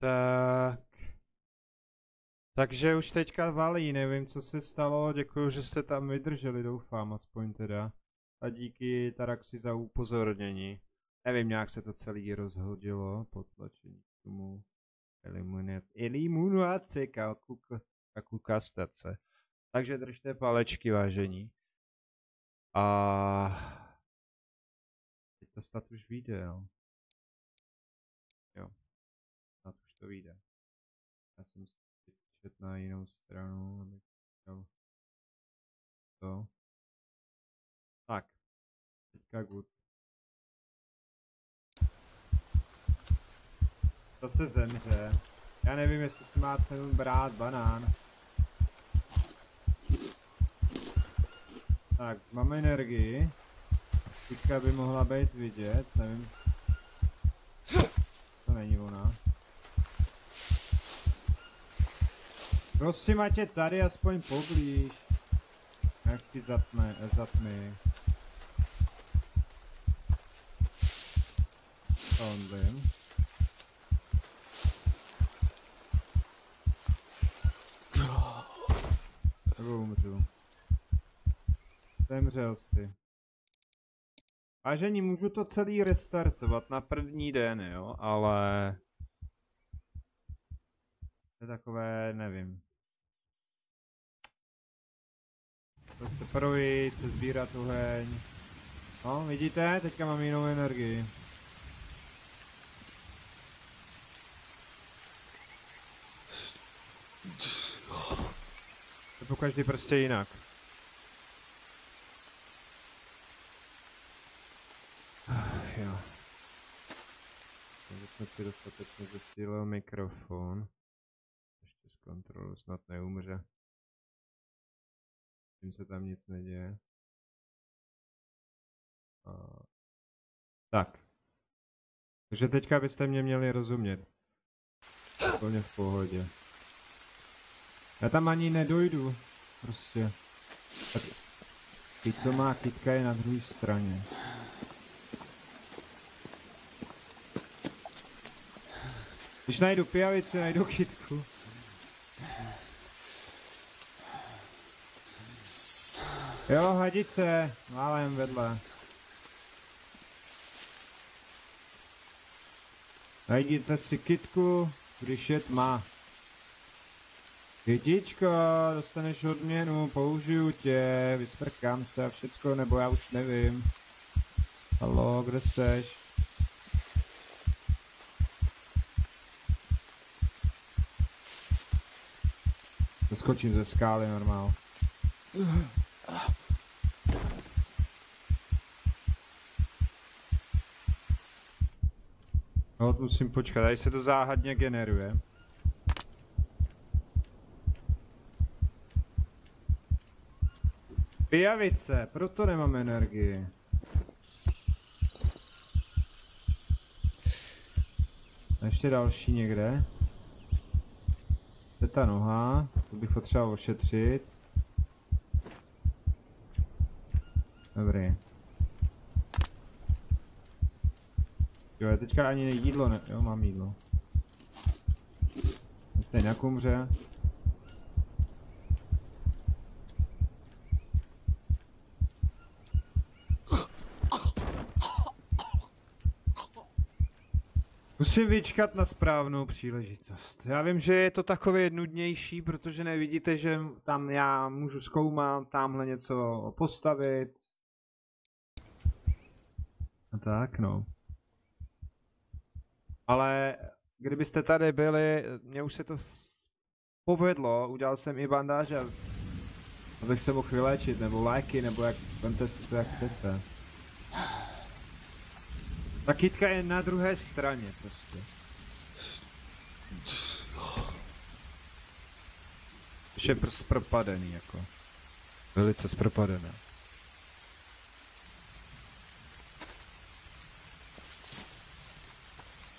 Tak. Takže už teďka valí, nevím, co se stalo, děkuju, že jste tam vydrželi, doufám, aspoň teda. A díky Taraxi za upozornění. Nevím, nějak se to celý rozhodilo, potlačení k tomu eliminace kalkukastace. Takže držte palečky, vážení. A teď to snad už vyjde, jo. Jo, snad už to vyjde. Já jsem čet na jinou stranu, abych chtěl to. Tak, teďka good. To se zemře. Já nevím, jestli si má cenu brát banán. Tak, máme energii. Teďka by mohla být vidět, nevím. To není ona. Prosím, ať je tady aspoň poblíž. Nechci zatmy. To on vím. Nebo umřu. Zemřel si. Vážení, můžu to celý restartovat na první den, jo, ale... To je takové, nevím. To se projít, se sbírat uheň. No, vidíte? Teďka mám jinou energii. To je po každý prostě jinak. Jo. Takže jsem si dostatečně zesílil mikrofon. Ještě zkontroluji, snad neumře. Tím se tam nic neděje. Tak. Takže teďka byste mě měli rozumět. Úplně v pohodě. Já tam ani nedojdu. Prostě. Tak. Teď to má kytka je na druhé straně. Když najdu pijavici, najdu kytku. Jo, hadice, málem vedle. Najděte si kytku, když je tma. Kytičko, dostaneš odměnu, použiju tě, vysprkám se a všecko, nebo já už nevím. Haló, kde seš? Skočím ze skály normál. No, musím počkat, tady se to záhadně generuje. Pijavice, proto nemám energii. A ještě další někde. To je ta noha, to bych potřeboval ošetřit. Dobrý. Jo, teďka ani jídlo ne... Jo, mám jídlo. Stejně na kumře. Musím vyčkat na správnou příležitost. Já vím, že je to takové nudnější, protože nevidíte, že tam já můžu zkoumat, tamhle něco postavit. A tak, no. Ale kdybyste tady byli, mně už se to povedlo, udělal jsem i bandáže, abych se mohl vyléčit, nebo léky, nebo jak, vemte si to jak chcete. Ta kytka je na druhé straně prostě. Už je zpropadený jako. Velice zpropadené.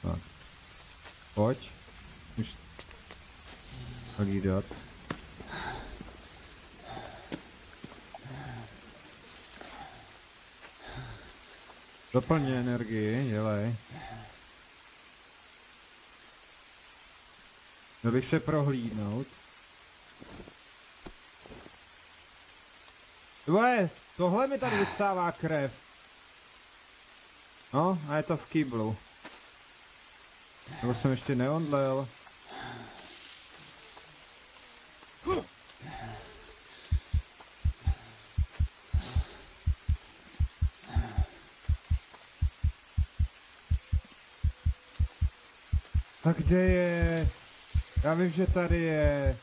Tak. Pojď. Už hlídat. Doplně energii, dělej. Měl bych se prohlídnout. Tohle mi tady vysává krev. No, a je to v kýblu. Nebo jsem ještě neondlel. A kde je? Já vím, že tady je.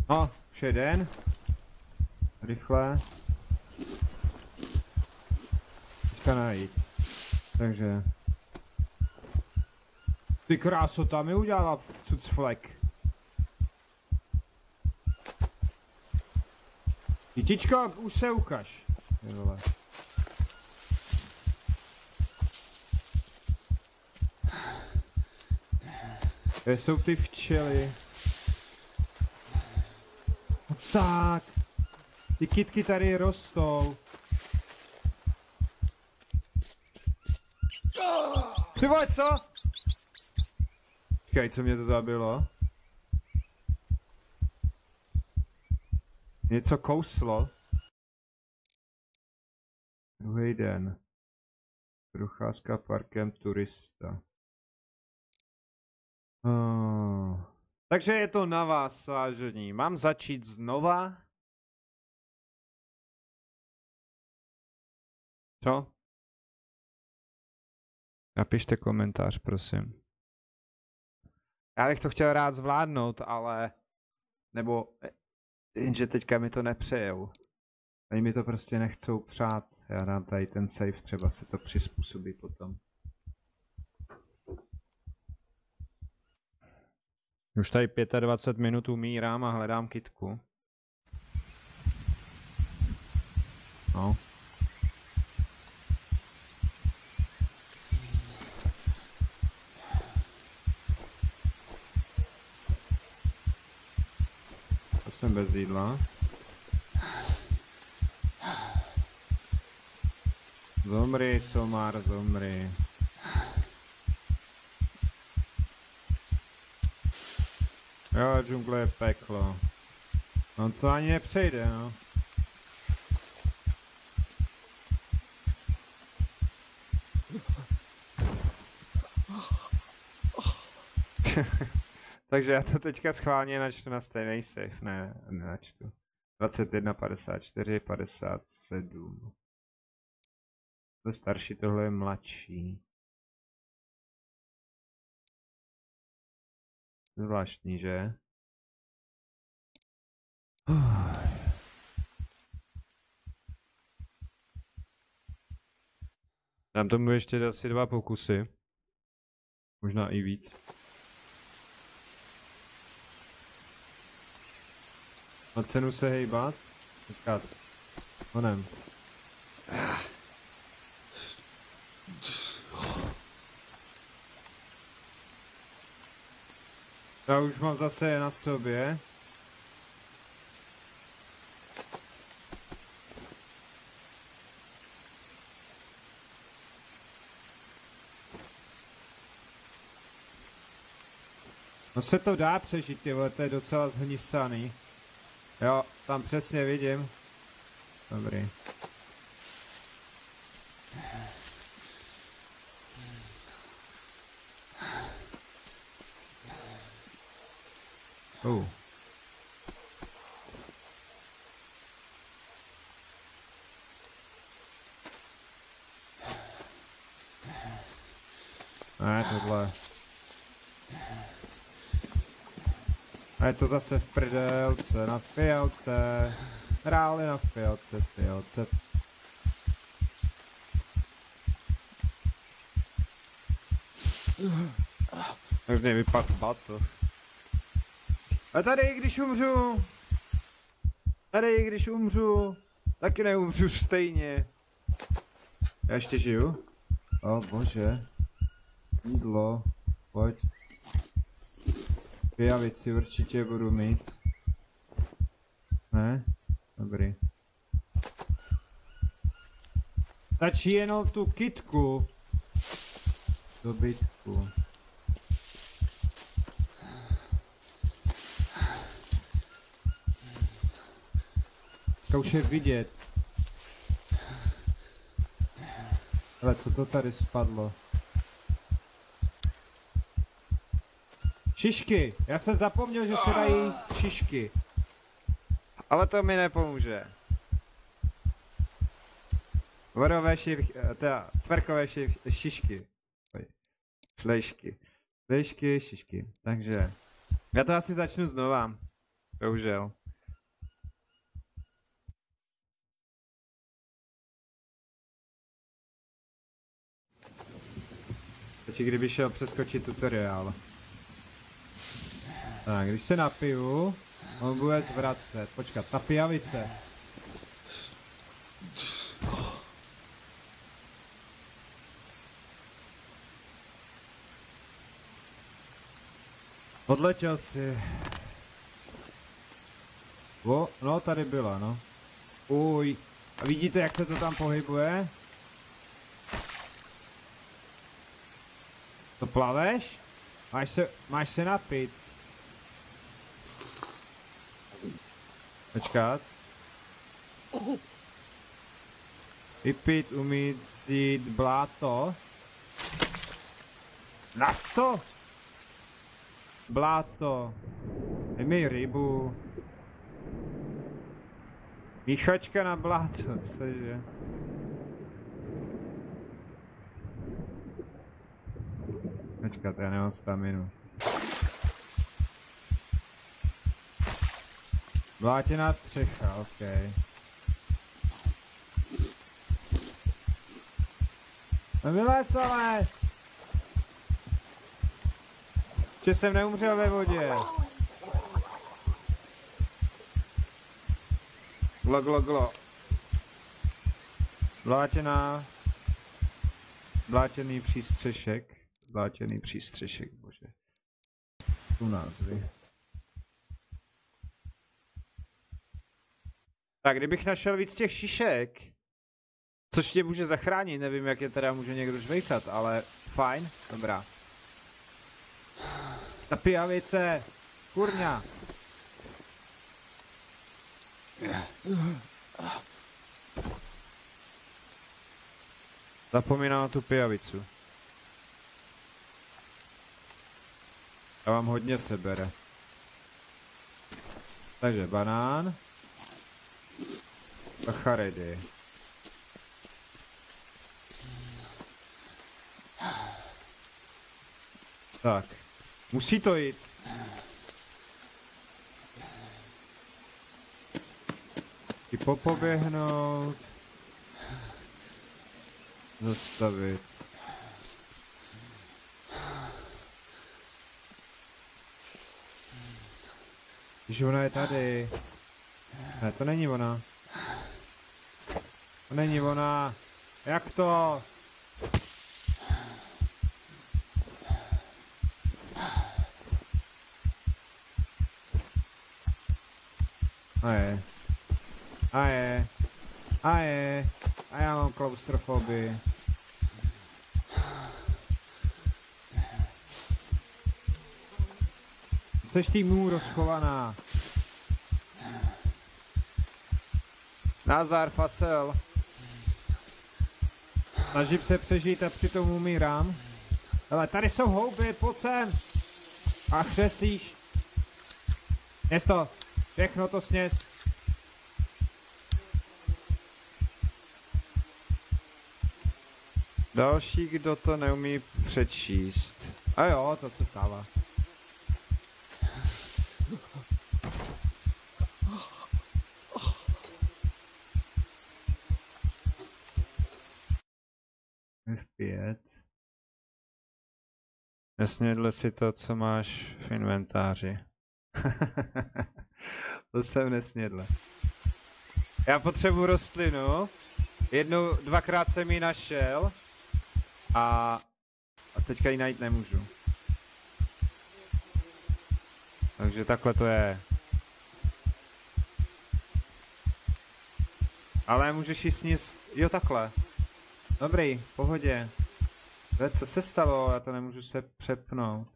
No, už jeden. Rychle. Teďka najít. Takže. Ty krásota mi udělala cucflek. Kytičko, už se ukaž. Kde jsou ty včely? No tak. Ty kytky tady rostou. Ty vole, co? Počkej, co mě to zabilo? Něco kouslo. Druhý den. Procházka parkem turista. Takže je to na vás, vážení. Mám začít znova? Co? Napište komentář, prosím. Já bych to chtěl rád zvládnout, ale... Nebo... Jenže teďka mi to nepřejou. Oni mi to prostě nechcou přát. Já dám tady ten save, třeba se to přizpůsobí potom. Už tady 25 minut umírám a hledám kytku. No. Jsem bez jídla. Zomri, Somar, zomri. Jo, džungle je peklo. On to ani nepřejde, no. Takže já to teďka schválně načtu na stejný safe, ne, nenačtu. 21, 54, 57. To je starší, tohle je mladší. Zvláštní, že? Dám tomu ještě asi 2 pokusy. Možná i víc. Má cenu se hejbat? Počkat. Honem. Já už mám zase je na sobě. No se to dá přežít, ty vole, to je docela zhnisaný. Jo, tam přesně vidím. Dobrý. Ne, tohle. A je to zase v prdelce, na fialce. Hráli na fialce, fialce. Už mě vypadl batl. A tady i když umřu. Tady i když umřu. Taky neumřu stejně. Já ještě žiju? O bože. Jídlo. Pojď. Pijavici určitě budu mít. Ne? Dobrý. Stačí jenom tu kytku. Dobytku. To už je vidět. Ale co to tady spadlo? Šišky! Já jsem zapomněl, že se dají jíst šišky. Ale to mi nepomůže. Vodové teda smrkové šišky. Šlejšky. Šlejšky, šišky. Takže já to asi začnu znova. Bohužel. Takže kdyby šel přeskočit tutoriál. Tak, když se napiju, on bude zvracet. Počkat, ta pijavice. Odletěl si. O, no tady byla, no. Uj. A vidíte, jak se to tam pohybuje? To plaveš? Máš se napít. Počkat. Vypít, umít, vzít bláto. Na co? Bláto. Dej mi rybu. Míchačka na bláto, cože? Počkat, já nemám staminu. Blátěná střecha, ok. Vylez ale! Že jsem neumřel ve vodě. Glo, glo, glo. Blátěná. Blátěný přístřešek. Blátěný přístřešek, bože. Tu názvy. Tak, kdybych našel víc těch šišek, což tě může zachránit, nevím, jak je teda může někdo žvejkat, ale fajn, dobrá. Ta pijavice, kurňa. Zapomínám na tu pijavicu. A vám hodně sebere. Takže banán. Bacharedy. Tak. Musí to jít. I popoběhnout. Zastavit. Když ona je tady. Ne, to není ona. To není ona. Jak to? A je. A je. A je. A já mám klaustrofobii. Jseš týmu rozchovaná. Nazdar, Fasel. Snažím se přežít a přitom umírám. Ale tady jsou houby, pojď sem. A chřestíš. Sněz to. Všechno to sněz. Další, kdo to neumí přečíst. A jo, to se stává. F5. Nesnědl si to, co máš v inventáři. To jsem nesnědl. Já potřebuji rostlinu. Dvakrát jsem ji našel. A teďka ji najít nemůžu. Takže takhle to je. Ale můžeš ji sníst. Jo, takhle. Dobrý, v pohodě. Co se stalo? Já to nemůžu se přepnout.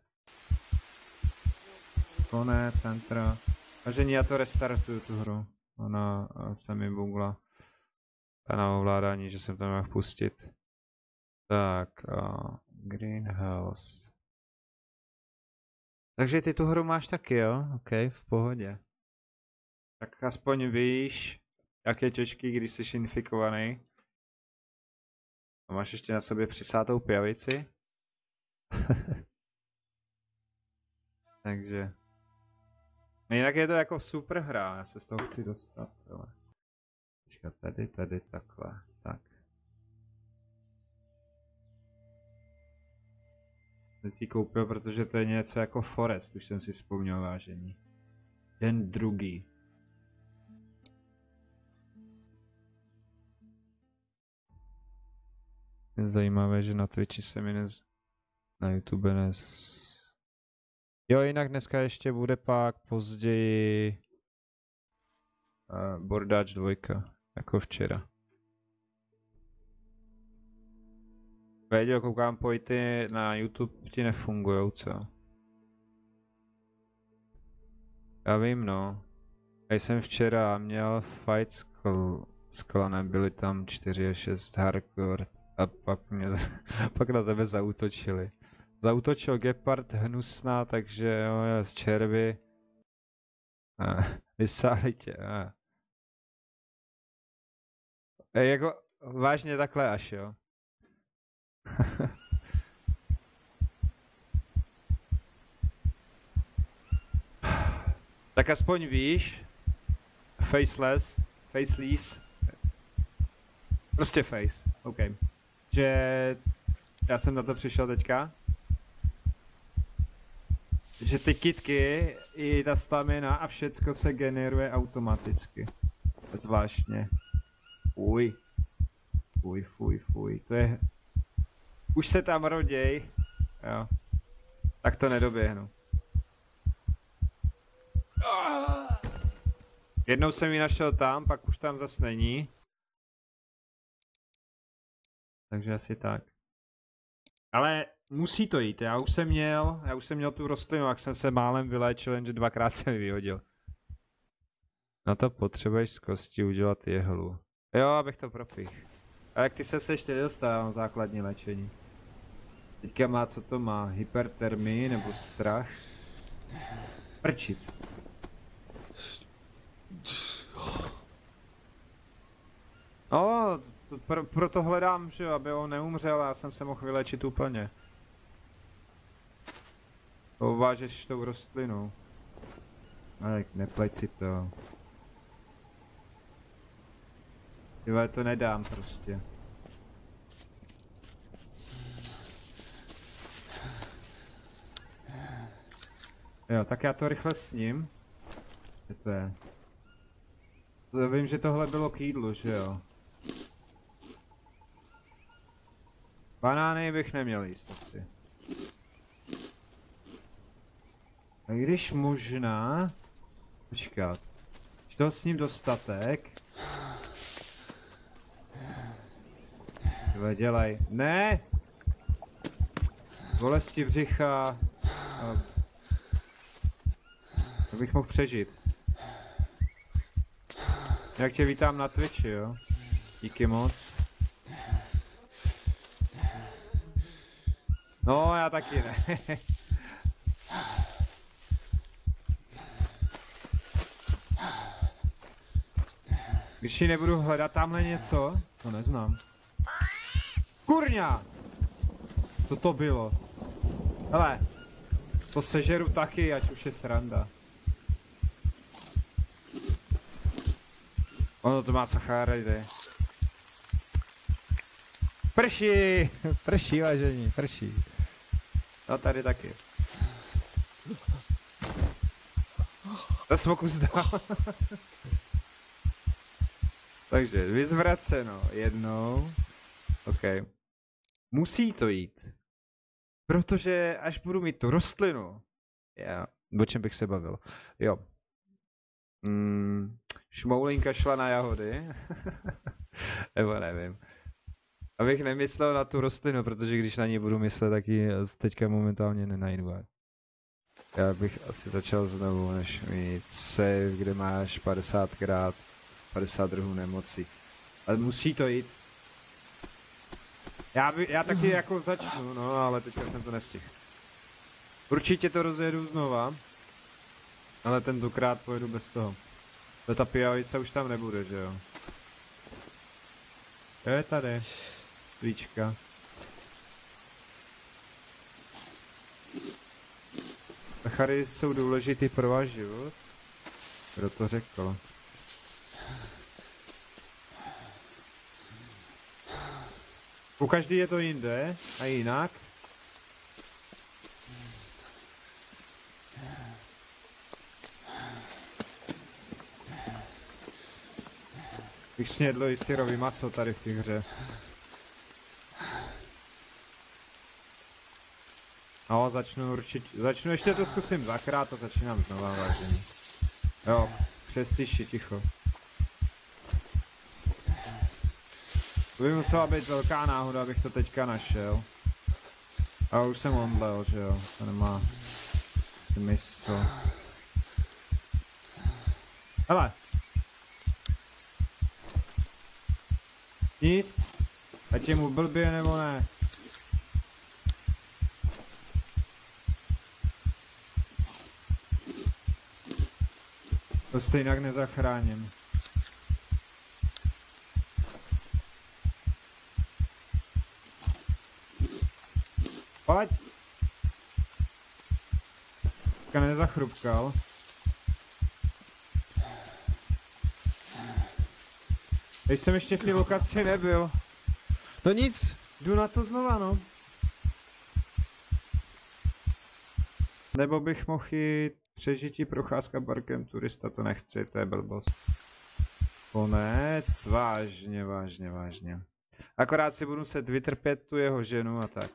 Konec, centra. Takže já to restartuju tu hru. Ona se mi bugla. Na ovládání, že jsem to mohl pustit. Tak, Greenhouse. Takže ty tu hru máš taky, jo? OK, v pohodě. Tak aspoň víš, jak je těžký, když jsi infikovaný. A máš ještě na sobě přisátou pijavici. Takže. Jinak je to jako super hra, já se z toho chci dostat. Ale. Teďka tady, takhle. Tak. Jsem si koupil, protože to je něco jako Forest, už jsem si vzpomněl, vážení. Den druhý. Je zajímavé, že na Twitchi se mi na YouTube Jo, jinak dneska ještě bude pak později Bordáč 2, jako včera. Věděl, koukám, pojty na YouTube ti nefungujou, co? Já vím, no. Já jsem včera měl fight s klanem, byli tam 4 a 6 hardcore a pak na tebe zaútočili. Zaútočil Gepard hnusná, takže jo, z červy. Vysáli tě. Jako vážně takhle až, jo. Tak aspoň víš, faceless, prostě face, OK. Že já jsem na to přišel teďka. Že ty kitky i ta stamina a všecko se generuje automaticky. Zvláštně. Fuj, to je... Už se tam roděj. Jo. Tak to nedoběhnu. Jednou jsem ji našel tam, pak už tam zas není. Takže asi tak. Ale musí to jít, já už jsem měl tu rostlinu, jak jsem se málem vyléčil, jenže dvakrát jsem ji vyhodil. Na to potřebuješ z kosti udělat jehlu. Jo, abych to propích. A jak ty se ještě nedostávám základní léčení. Teďka má, co to má? Hypertermii nebo strach? Prčic. No, proto hledám, že aby on neumřel a já jsem se mohl vylečit úplně. Uvážeš tou rostlinou. Ale nepleť si to. Tyhle, to nedám prostě. Jo, tak já to rychle sním. Co to je? Vím, že tohle bylo k jídlu, že jo? Banány bych neměl jíst asi. A když možná... Počkat. Když toho sním dostatek... Tyhle, dělej. Ne! Bolesti břicha... Abych mohl přežít. Jak tě vítám na Twitchi, jo? Díky moc. No, já taky ne. Když ji nebudu hledat tamhle něco, to neznám. Kurňa! Co to bylo? Hele, to sežeru taky, ať už je sranda. Ono to má sacharidy. Prší! Prší, vážení, prší. No tady taky. To smoku zdal. Takže vyzvraceno jednou. OK. Musí to jít. Protože až budu mít tu rostlinu. Já, o čem bych se bavil? Jo. Šmoulinka šla na jahody. Nebo nevím. Abych nemyslel na tu rostlinu, protože když na ní budu myslet, tak ji teďka momentálně nenajdu. Já bych asi začal znovu, než mít save, kde máš 50x 50 druhů nemocí. Ale musí to jít. Já taky jako začnu, no, ale teďka jsem to nestihl. Určitě to rozjedu znova. Ale tentokrát pojedu bez toho. Ta pijavice už tam nebude, že jo? To je tady. Svíčka. Sacharidy jsou důležitý pro váš život. Kdo to řekl? U každý je to jinde a jinak. Bych snědl i syrový maso tady v té hře. No, začnu ještě to zkusím dvakrát a začínám znova, vážení. Jo, přestiši, ticho. To by musela být velká náhoda, abych to teďka našel. A už jsem omdlel, že jo, to nemá smysl. Hele. Nic? Ať je mu blbě nebo ne? To stejnak nezachráním. Pojď! Teďka nezachrupkal. Teď jsem ještě v té lokaci nebyl. No nic, jdu na to znova, no. Nebo bych mohl jít přežití procházka parkem turista, to nechci, to je blbost. Konec, vážně. Akorát si budu muset vytrpět tu jeho ženu a tak.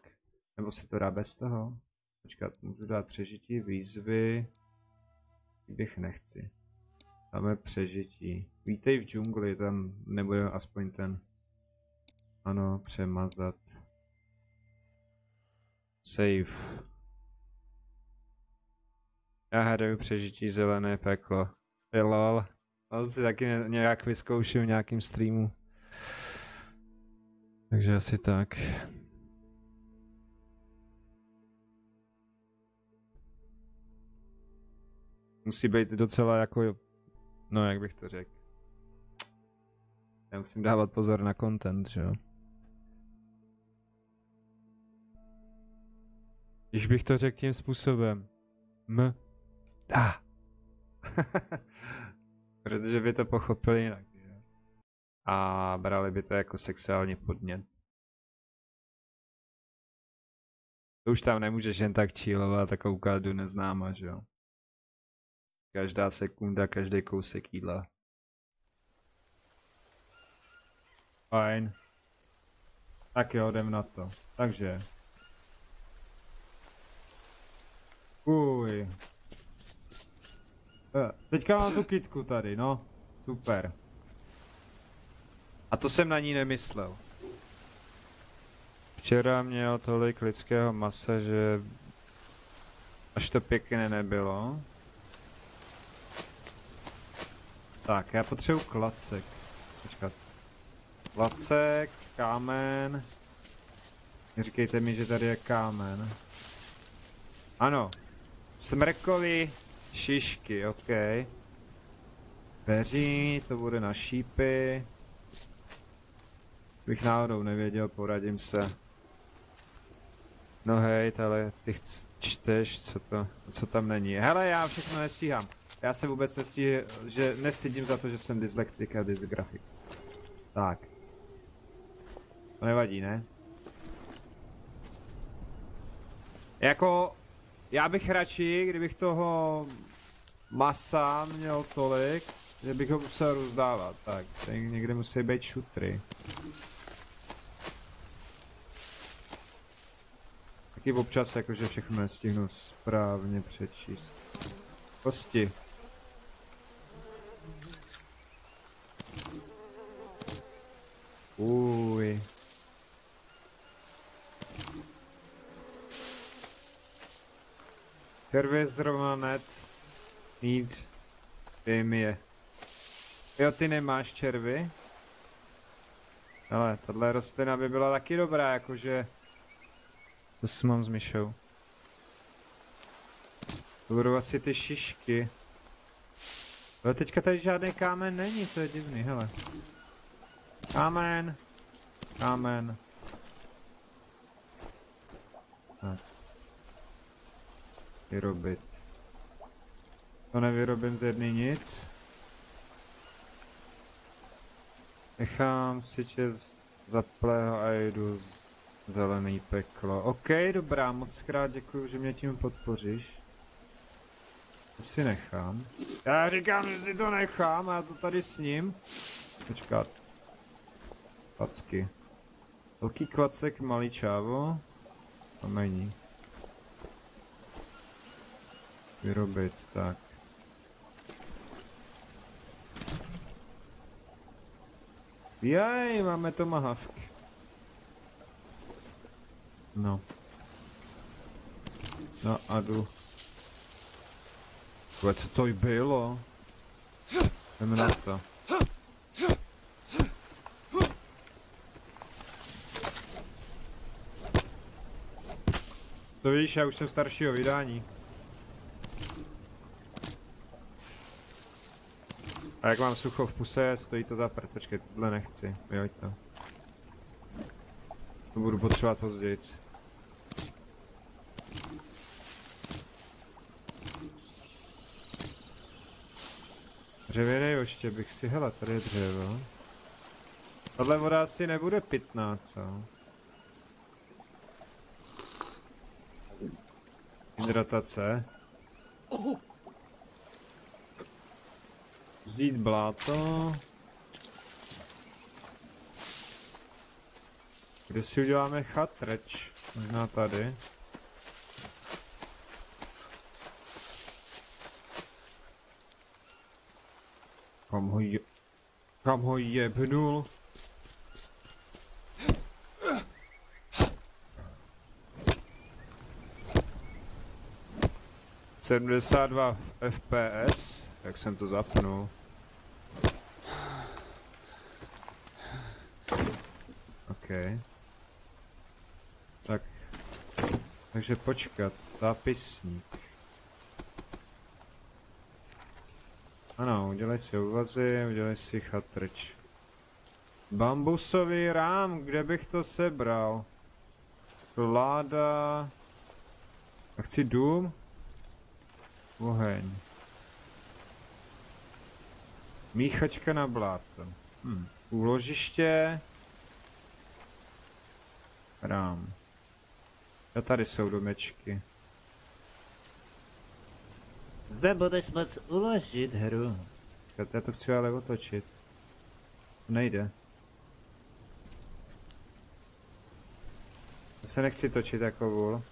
Nebo se to dá bez toho? Počkat, můžu dát přežití, výzvy. Bych nechci. Tam je přežití. Vítej v džungli, tam nebude aspoň ten... Ano, přemazat. Save. Já hledaju přežití zelené peklo. Je lol. To si taky nějak vyzkouším v nějakým streamu. Takže asi tak. Musí být docela jako... No, jak bych to řekl. Já musím dávat pozor na content, že jo. Když bych to řekl tím způsobem. Protože by to pochopili jinak, že? A brali by to jako sexuální podnět. To už tam nemůžeš jen tak chillovat a koukat do neznáma, že jo. Každá sekunda, každý kousek jídla. Fajn. Tak jo, jdem na to. Takže. Uj. Teďka mám tu kytku tady, no. Super. A to jsem na ní nemyslel. Včera měl tolik lidského masa, že až to pěkné nebylo. Tak, já potřebuji klacek. Počkat. Klacek, kámen. Neříkejte mi, že tady je kámen. Ano. Smrkový šišky, ok. Peří, to bude na šípy. Bych náhodou nevěděl, poradím se. No hej, ale ty čteš, co tam není. Hele, já všechno nestíhám. Já se vůbec nestydím za to, že jsem dyslektik a dysgrafik. Tak. To nevadí, ne? Jako, já bych radši, kdybych toho masa měl tolik, že bych ho musel rozdávat. Tak, tady někde musí být šutry. Taky občas jakože všechno nestihnu správně přečíst. Kosti. Uj. Červě zrovna net. Mít. Vím je. Jo, ty nemáš červy? Ale tahle rostlina by byla taky dobrá, jakože... To si mám s myšou. To budou asi ty šišky. Ale teďka tady žádný kámen není, to je divný, hele. Kámen. Kámen. Tak. Vyrobit. To nevyrobím z jedný nic. Nechám si tě zaplého a jdu zelený peklo. OK, dobrá, moc krát děkuju, že mě tím podpoříš. To si nechám. Já říkám, že si to nechám, a já to tady s ním. Počkat. Klacky. Velký klacek, malý čávo. Kamení. Vyrobit, tak. Jej, máme to mahavky. No. No a jdu. Co to i bylo? Jdeme na to. To víš, já už jsem staršího vydání. A jak mám sucho v puse, stojí to za prd. Počkej, tohle nechci. Vyhoď to. To budu potřebovat později. Dřevěnej ještě bych si, hele, tady je dřevo. Tahle voda asi nebude pitná, co? Hydratace. Vzít bláto. Kde si uděláme chatrč? Možná tady. Kam ho jebnul? ...72 FPS, jak jsem to zapnul. OK. Tak. Takže počkat, zápisník. Ano, udělej si uvazy, udělej si chatrč. Bambusový rám, kde bych to sebral? Láda... A chci dům? Oheň. Míchačka na bláto. Úložiště. Rám. A tady jsou domečky. Zde budeš moc uložit hru. Já to chci ale otočit. Nejde. Já se nechci točit jako vůl.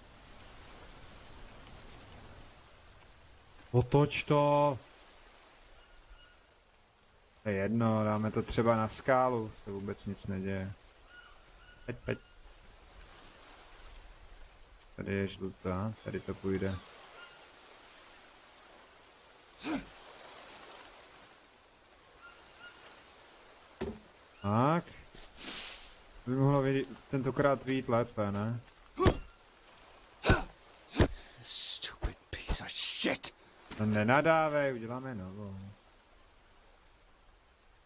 Otoč to! To je jedno, dáme to třeba na skálu, se vůbec nic neděje. Pojď. Tady je žlutá, tady to půjde. Tak. By mohlo tentokrát vyjít lépe, ne? Stupid piece of shit. No nenadávej, uděláme novou.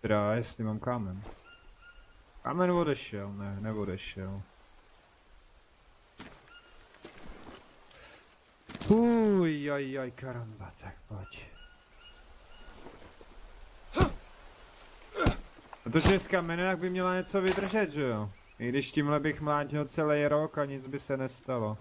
Teda, jestli mám kámen. Kámen odešel, ne, neodešel. Jaj, karamba, tak pojď. A to, že z kamene, jak by měla něco vydržet, že jo? I když tímhle bych mlátil celý rok a nic by se nestalo.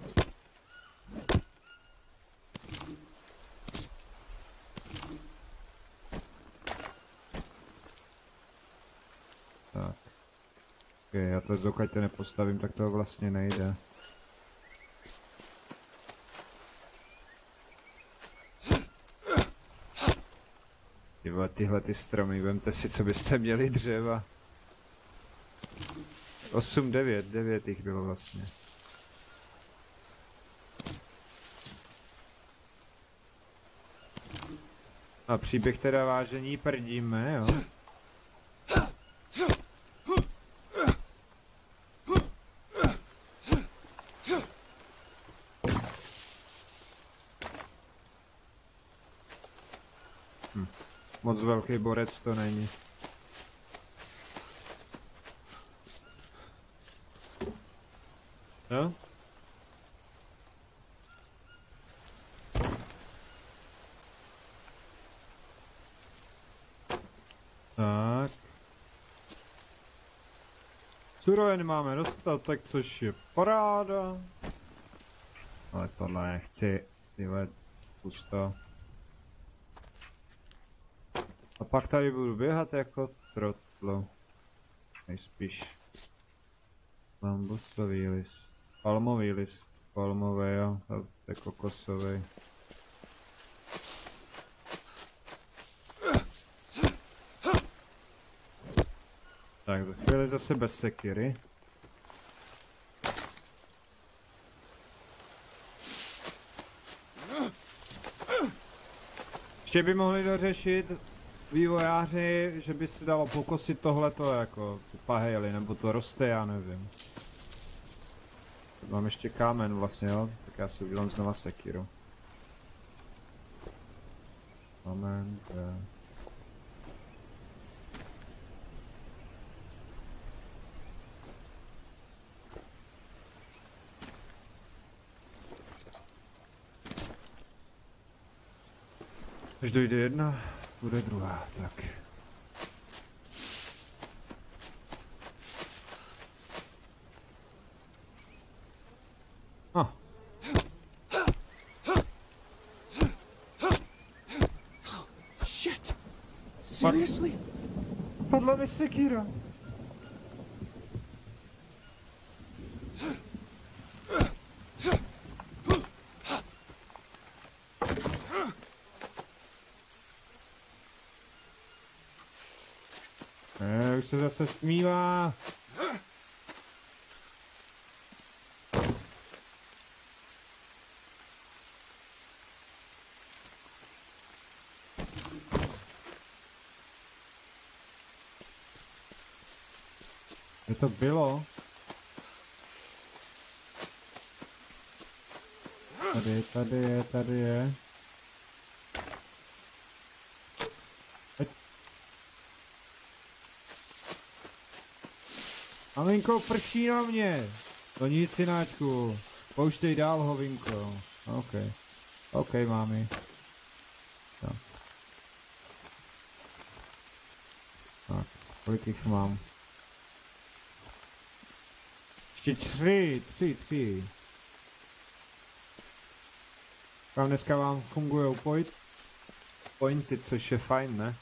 Tak. Okay, já to dokud to nepostavím, tak to vlastně nejde. Tyhle ty stromy, vemte si, co byste měli dřeva. 8, 9 jich bylo vlastně. A příběh teda vážení prdíme, jo? Moc velký borec to není. Jo? Tak. Surovin máme dostatek, což je paráda. Ale tohle nechci. Tyhle pusto. A pak tady budu běhat jako trotlo. Nejspíš. Bambusový list. Palmový list. Palmový, jo. A to je kokosový. Tak, za chvíli zase bez sekiry. Ještě by mohli dořešit vývojáři, že by se dalo pokosit tohleto jako pahejly, nebo to roste, já nevím. Mám ještě kámen vlastně, jo? Tak já si udělám znova sekiru. Kámen, to je... Až dojde jedna, bude druhá, tak. Shit! Seriously? Padla mi sekira. se zase stmívá. Kde to bylo? Tady je. Teď. Maminko, prší na mě! To nic, synáčku. Pouštej dál, hovinko. OK. OK, mámi. Tak. Tak, kolik jich mám? Ještě tři. Tam dneska vám fungují pointy, což je fajn, ne?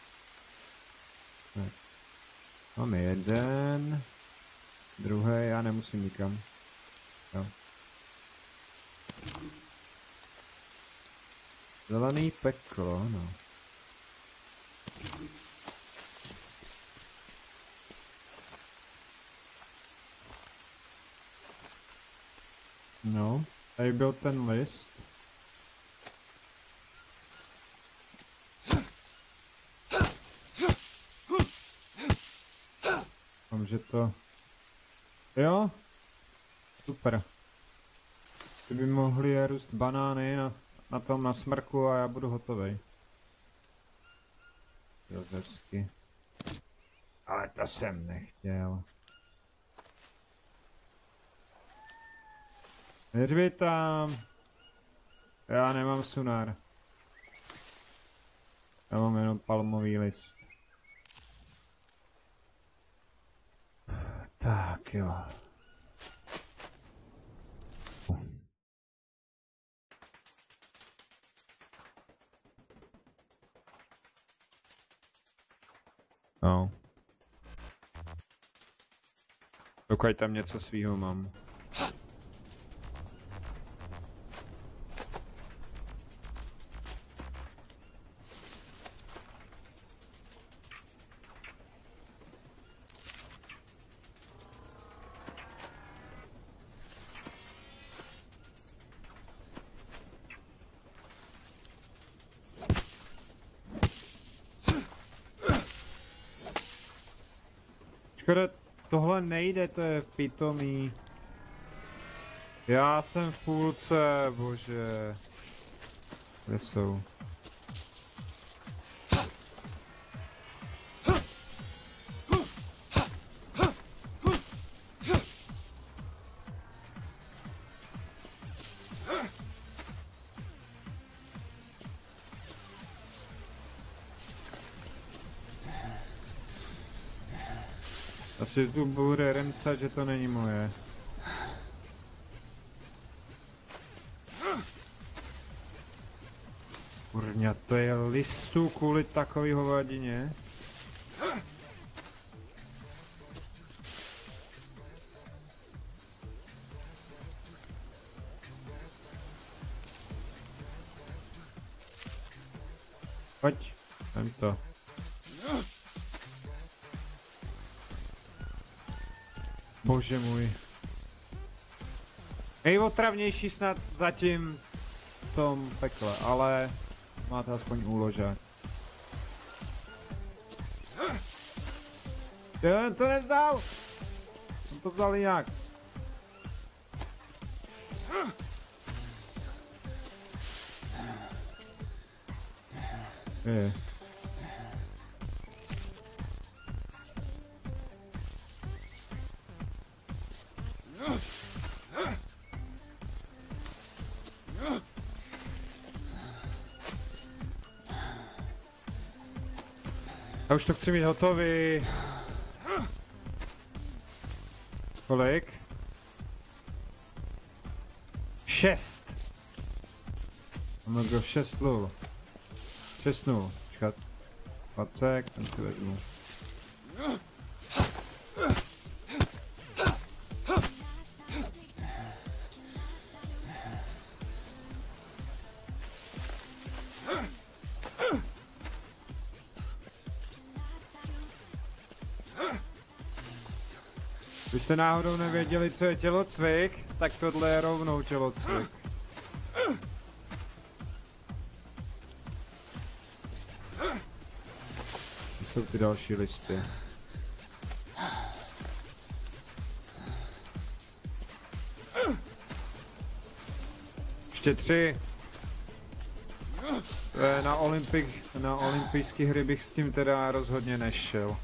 Tak. Máme jeden. Druhý, já nemusím nikam. Jo. Zelený peklo, no. No, tady byl ten list. Mám, že to... Jo? Super. Kdyby mohly růst banány na tom na smrku a já budu hotovej. To hezky. Ale to jsem nechtěl. Neřvi tam. Já nemám sunár. Já mám jenom palmový list. Tak jo. No. Dokud tam něco svýho mám. Škoda, tohle nejde, to je pitomý. Já jsem v půlce, bože. Kde jsou? Asi tu bude remcat, že to není moje. Kurňa, to je listů kvůli takový hovadině. Pojď, vem to. Bože můj. Nejotravnější snad zatím v tom pekle, ale máte aspoň úložák. Já to nevzal! Jsem to vzal jinak. Je. Já už to chci mít hotový. Kolik? 6. Máme bylo 6 lul. 6 nul. Čekat. 20, ten si vezmu. Kdybyste náhodou nevěděli, co je tělocvik, tak tohle je rovnou tělocvik. To jsou ty další listy. Ještě 3. Na olympijské hry bych s tím teda rozhodně nešel.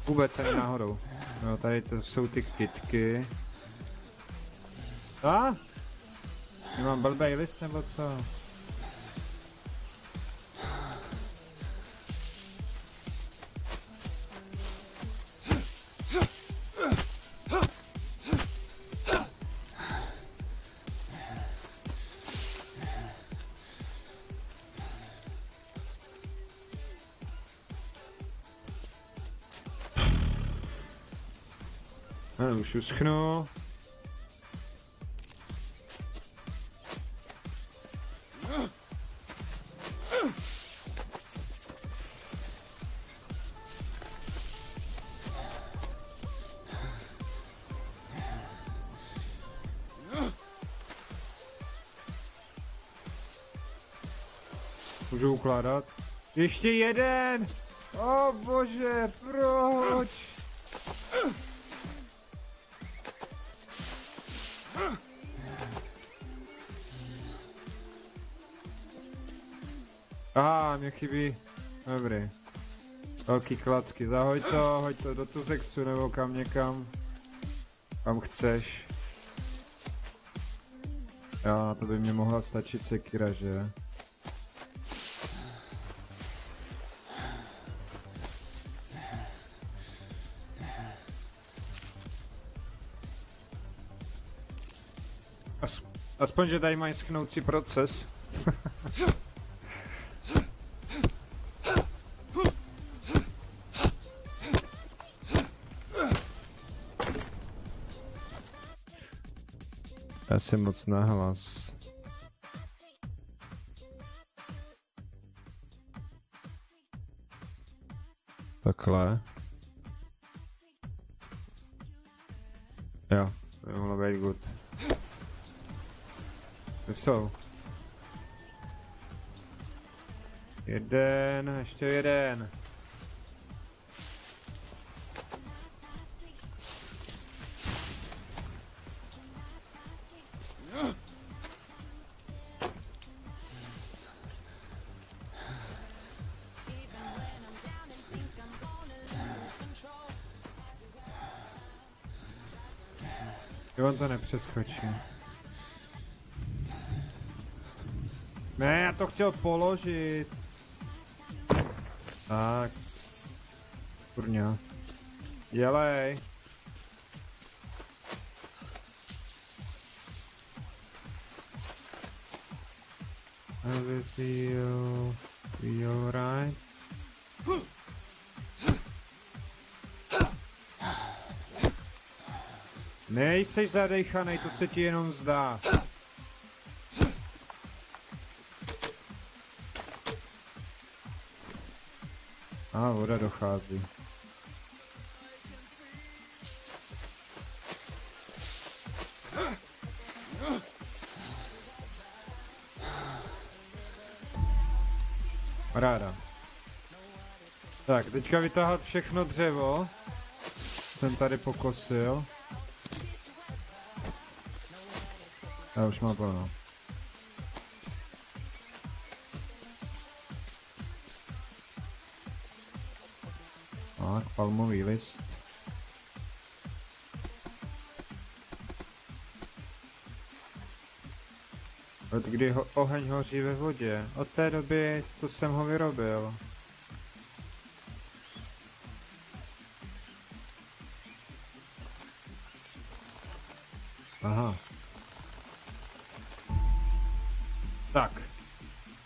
Vůbec ani náhodou. No, tady to jsou ty kytky. A? Nemám blbej list nebo co? Už uschnu. Můžu ukládat? Ještě jeden! O bože, proč? Aha, mě chybí. Dobrý. Velký klacky, zahoď to, hoď to do Tuzexu nebo kam někam. Kam chceš. Jo, na to by mě mohla stačit sekira, že? Aspoň, že tady mají schnoucí proces. Já jsem moc nahlas. Takhle. Jo, to by mohlo být good. Kde jsou? Jeden, ještě jeden. Jo, on to nepřeskočí. Ne, já to chtěl položit. Tak. Kurňa. Jelej. Everything be alright. Nejseš zadechanej, to se ti jenom zdá. A voda dochází. Ráda. Tak, teďka vytáhat všechno dřevo. Jsem tady pokosil. Já už mám plno. Tak, palmový list. Od kdy oheň hoří ve vodě? Od té doby, co jsem ho vyrobil. Aha. Tak.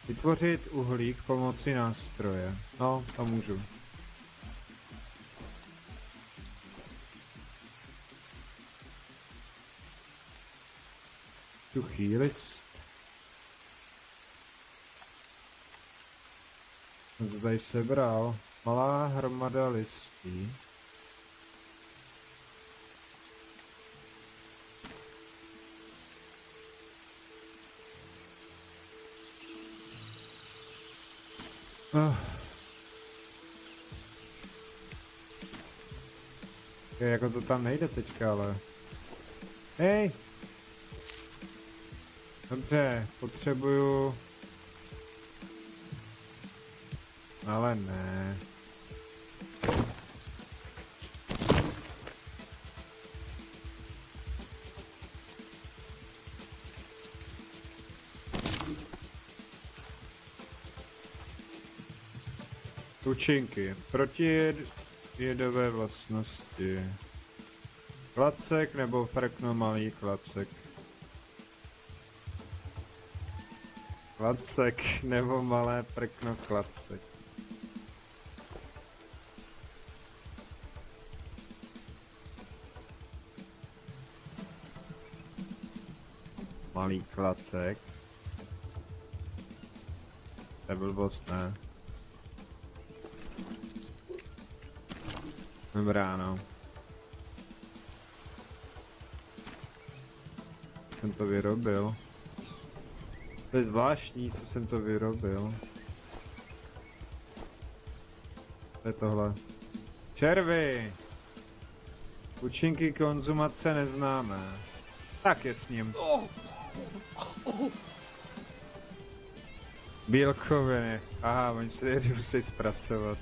Vytvořit uhlík pomocí nástroje. No, to můžu. Suchý list. To tady sebral. Malá hromada listí. Oh. Jako to tam nejde teďka, ale... Hej! Dobře, potřebuju... Ale ne. Účinky. Protijedové vlastnosti. Klacek nebo prkno malý klacek. Klacek nebo malé prkno klacek. Malý klacek. To je blbost, ne? Dobrá, no. Jsem to vyrobil. To je zvláštní, co jsem to vyrobil. To je tohle. Červy! Účinky konzumace neznámé. Tak je s ním. Bílkoviny. Aha, oni se je musí zpracovat.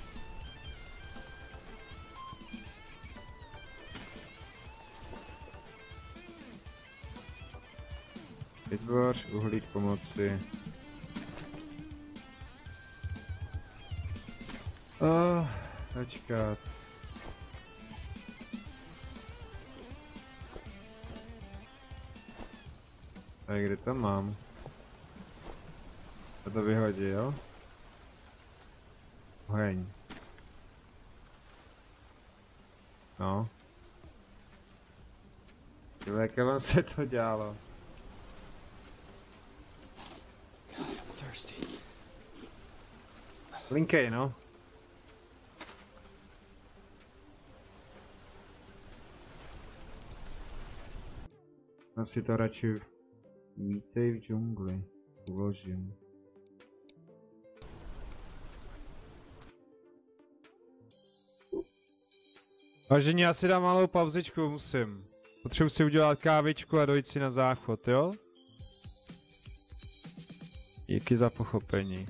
Vytvoř uhlík pomoci. Počkat. Tak kde to mám? Já to vyhodil. Oheň. No. Jak vám se to dělalo? God, I'm thirsty. Linkej, no. Asi to radši vítej v džungli. Uložím. Vážení, já si dám malou pauzičku, musím. Potřebuji si udělat kávičku a dojít si na záchod, jo? Díky za pochopení.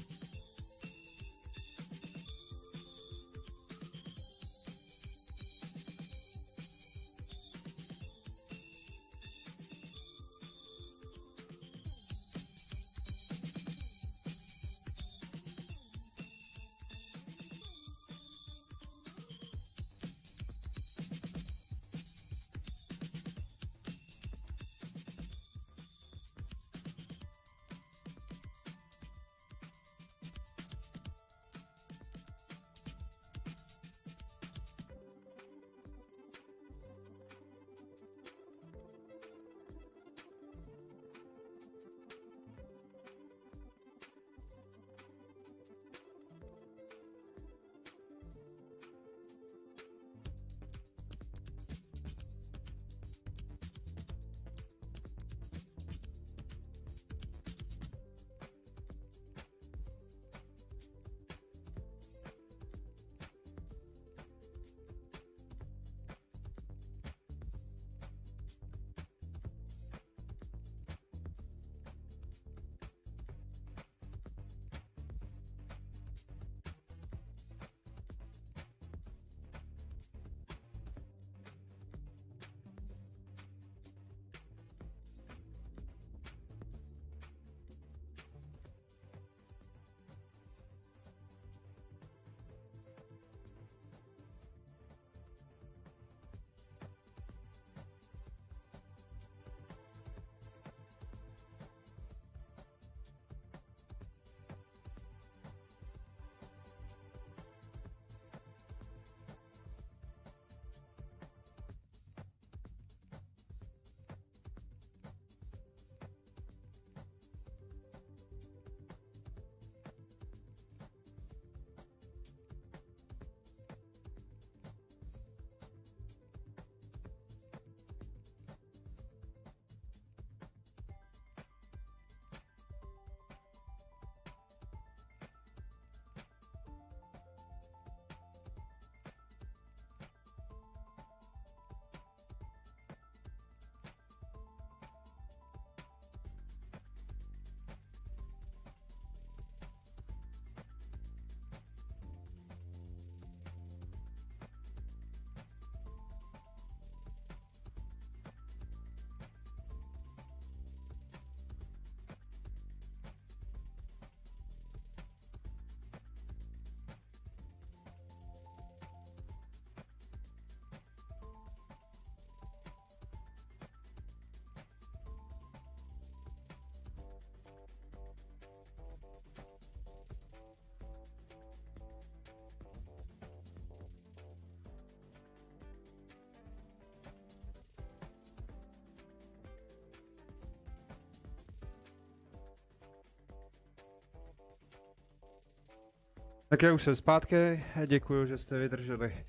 Tak já už jsem zpátky, děkuji, že jste vydrželi.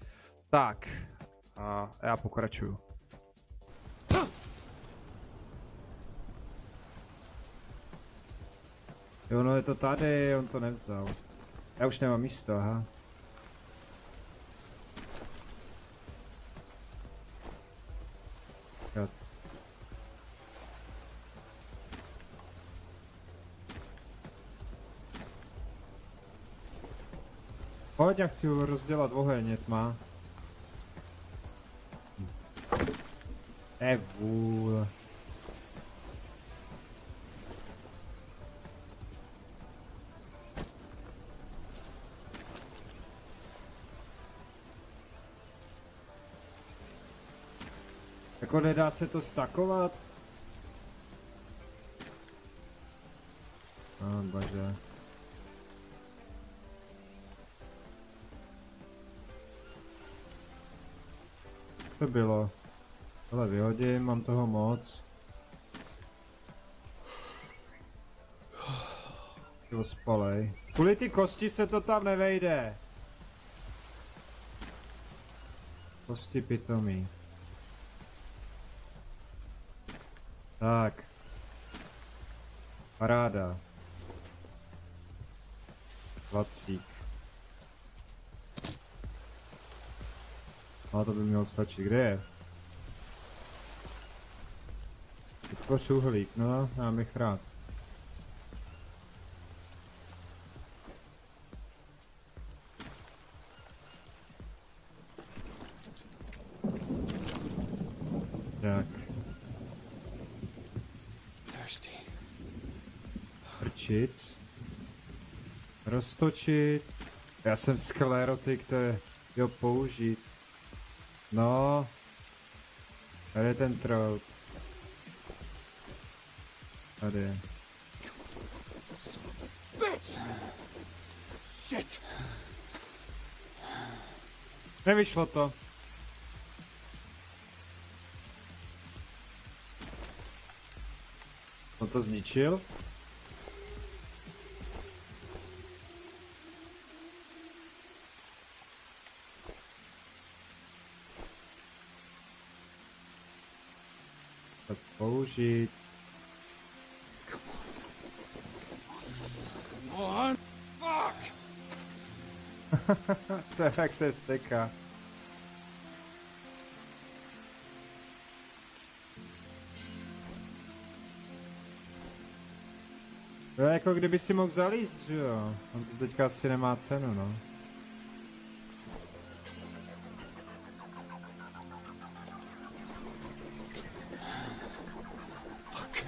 Tak, a já pokračuju. Jo, no je to tady, on to nevzal. Já už nemám místo, aha. Kat. Pojď, já chci rozdělat oheň, tma. Vůl. Jako nedá se to stakovat? Bože. To bylo. Tohle vyhodím, mám toho moc. Jo, spalej. Kvůli ty kosti se to tam nevejde. Kosti pitomí. Tak. Paráda. Vacík. No to by mělo stačit. Kde je? Vytvoř uhlík, no, já bych rád. Tak. Thirsty. Prčic. Roztočit. Já jsem sklerotik, to je... Jo, použít. No. Tady je ten trout. Tady je. Bitch! Shit! Nevyšlo to. On to zničil? Tak použít. Come on! Fuck! To je jak se steká. To je jako kdyby si mohl zalíst, že jo? On to teďka asi nemá cenu, no. Fuck.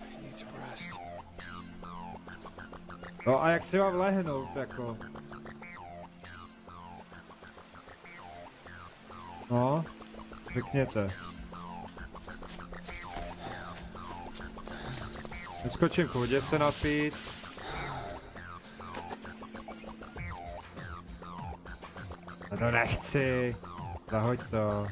I need to rest. No a jak si mám lehnout, jako? No, řekněte. Neskočím k vodě se napít. A to nechci. Zahoď to.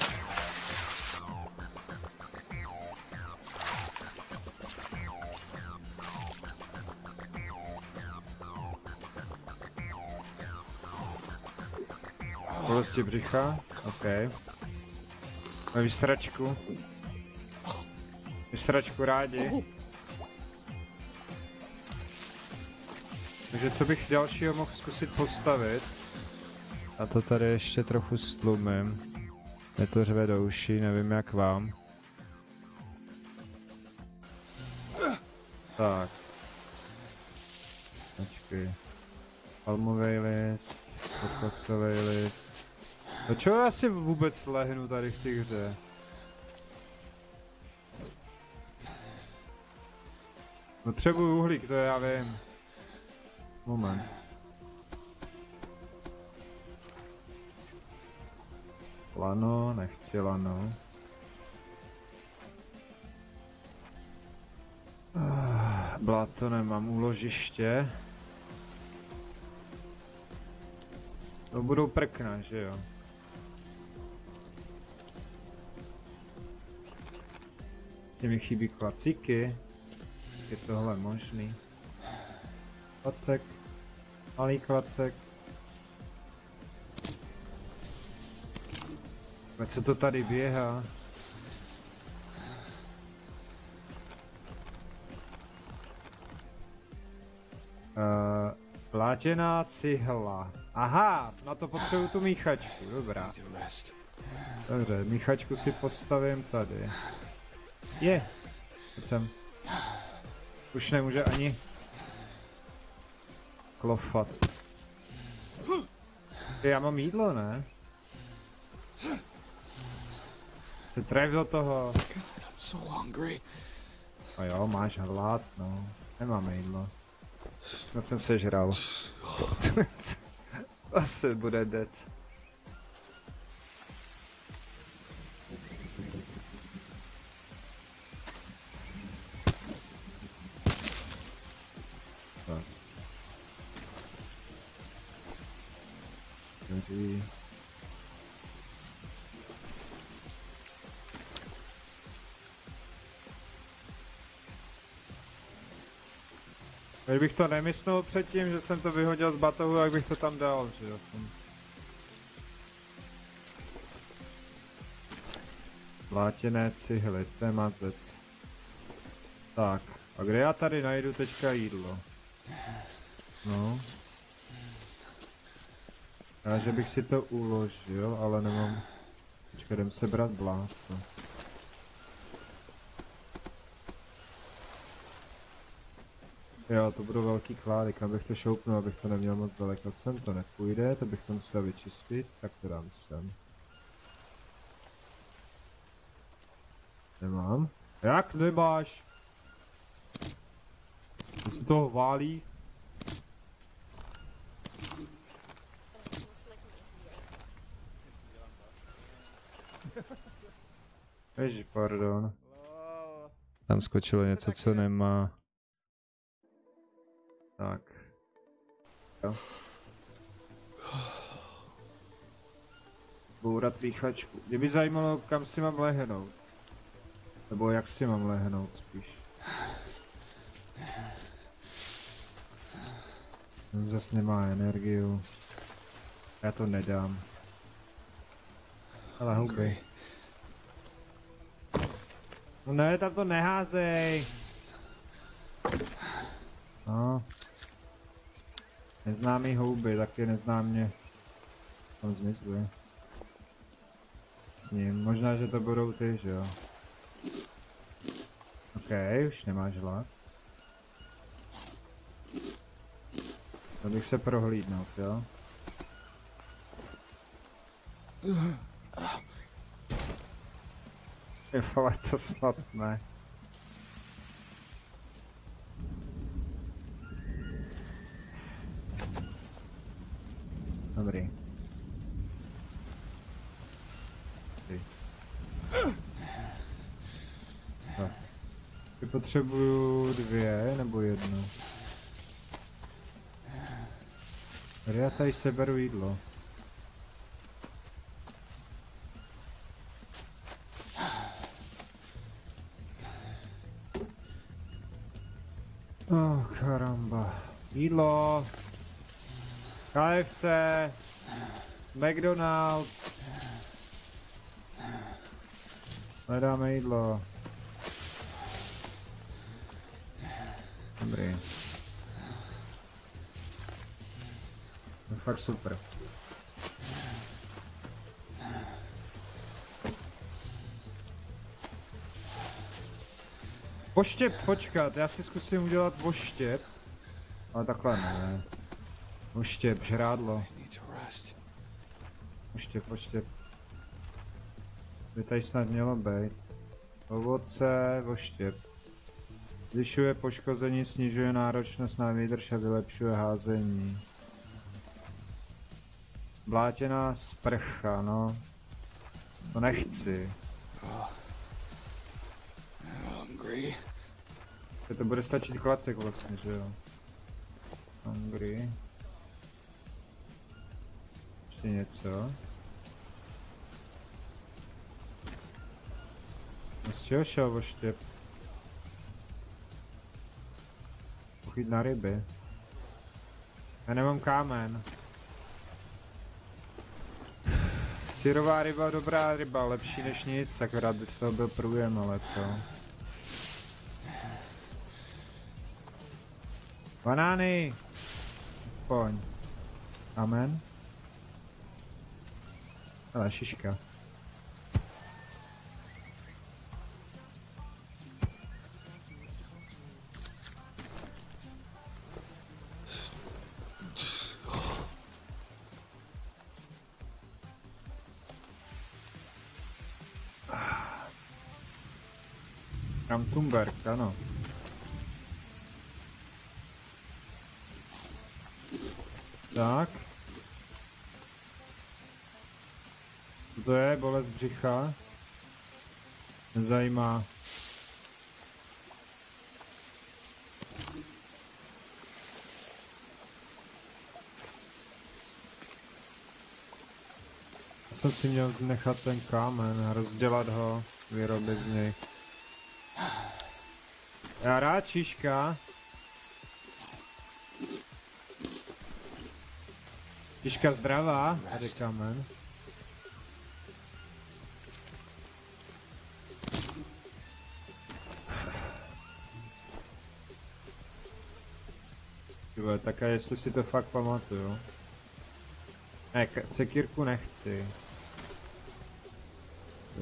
Bolesti břicha? OK. Máme vysračku. Vysračku rádi. Takže co bych dalšího mohl zkusit postavit? A to tady ještě trochu stlumím. Mě to řve do uší, nevím jak vám. Tak. Počkej. Palmový list, kokosový list. Do čeho já si vůbec lehnu tady v té hře? Potřebuju uhlík, to já vím. Moment. Lano, nechci lano. Blato nemám, úložiště. To budou prkna, že jo? Ty mi chybí klacíky. Je tohle možný? Pacek. Malý klacek. A co to tady běhá? Plátěná cihla. Aha, na to potřebuju tu míchačku, dobrá. Need to rest. Dobře, míchačku si postavím tady. Je. Teď jsem. Už nemůže ani klofat. Já mám jídlo, ne? Ty tref do toho. I'm so hungry. A jo, máš hlad, no. Nemáme jídlo. Já jsem sežral. Asi bude dead. Tak. Dobří. Kdybych to nemyslel předtím, že jsem to vyhodil z batohu, jak bych to tam dal, že jo. Plátěné cihly, to je mazec. Tak, a kde já tady najdu teďka jídlo? No. Já, že bych si to uložil, ale nemám... Počkej, jdem sebrat bláto. Jo, to budou velký klády, kam bych to šoupnul, abych to neměl moc daleko. Sem to nepůjde, to bych to musel vyčistit, tak to dám sem. Nemám. Jak nemáš? To se toho válí? Ježi, pardon. Tam skočilo něco, co nemá. Tak. Jo. Bourat píchačku. Mě by zajímalo, kam si mám lehnout. Nebo jak si mám lehnout spíš. Zase nemá energiu. Já to nedám. Ale huby. No ne, tam to neházej. No. Neznámý houby, taky neznámě. Tam zmizli. S ním, možná, že to budou ty, že jo. OK, už nemáš hlad. To bych se prohlídnout, jo. Ale to snad ne. Dobrý. Tak. Potřebuju 2 nebo 1. Já tady seberu jídlo. Oh, karamba. Jídlo. KFC. McDonald's. Hledáme jídlo. Dobrý. To je fakt super. Poštěp, počkat, já si zkusím udělat poštěp. Ale takhle ne. Poštěp, žrádlo. Need to rest. Poštěp, poštěp. By tady snad mělo být. Ovoce, poštěp. Zvyšuje poškození, snižuje náročnost na výdrž a vylepšuje házení. Blátěná sprcha, no. To nechci. Hungry. To bude stačit klacek vlastně, že jo. Hungry. Ještě něco. Z čeho šel voštěp? Pochyt na ryby. Já nemám kámen. Syrová ryba, dobrá ryba, lepší než nic, akorát by z toho byl průjem, ale co? Banány! Aspoň. Kámen? Ale šiška. Ramtumberg, ano. Tak. Co to je? Bolest břicha? Nezajímá. Já jsem si měl nechat ten kámen, rozdělat ho, vyrobit z něj. Já rád šiška. Šiška zdravá, tady kámen. Tyhle, tak a jestli si to fakt pamatuju. Ne, sekírku nechci.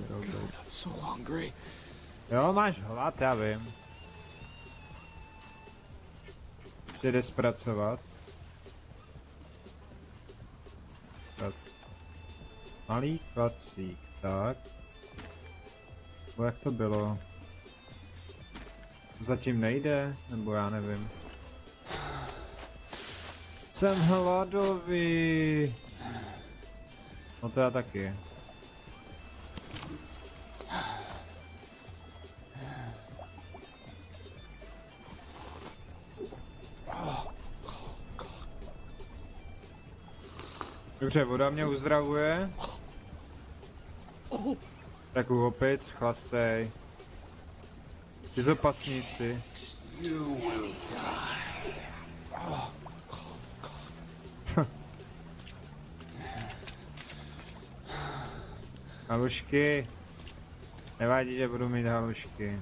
I'm so hungry. Jo, máš hlad, já vím. Ještě jde zpracovat. Tak. Malý klacík, tak. Nebo jak to bylo? Zatím nejde? Nebo já nevím. Jsem hladový. No to já taky. Dobře, voda mě uzdravuje. Tak u opic, chlastej. Ty zopasníci. Halušky. Nevadí, že budu mít halušky.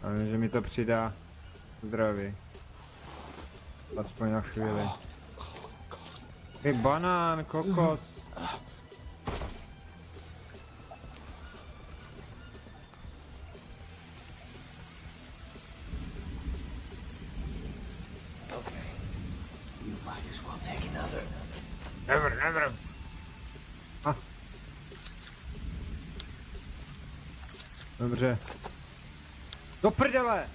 Ale že mi to přidá zdraví. Aspoň na chvíli. Hej, banán, kokos. Never. Ah. Dobře. Do prdele!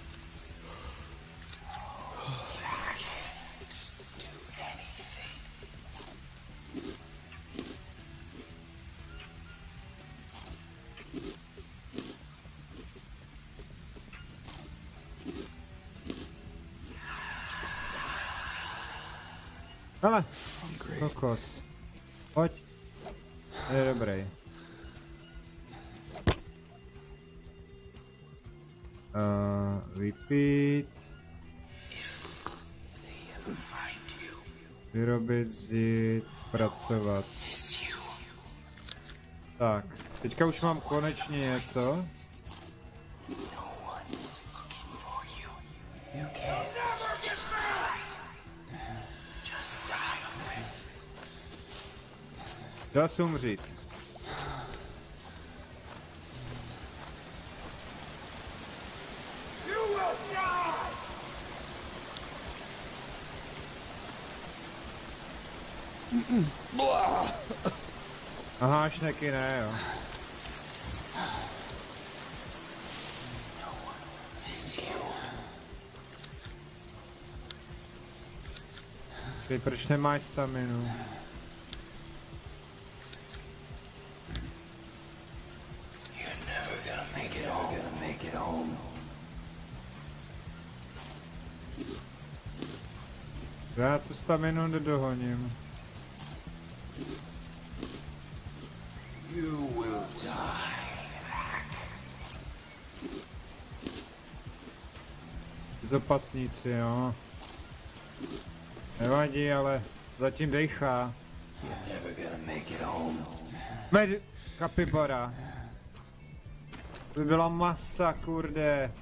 Hele, kokos. Pojď. Je dobrý. Repeat. Vyrobit, vzít, zpracovat. Tak, teďka už mám konečně něco. Dá se umřít. Aha, šneky ne, jo. Ty proč nemáš staminu? Já tu staminu nedohoním. Zopasníci, jo. Nevadí, ale zatím dejchá. You're never gonna make it home. Kapibara. To by byla masa, kurde.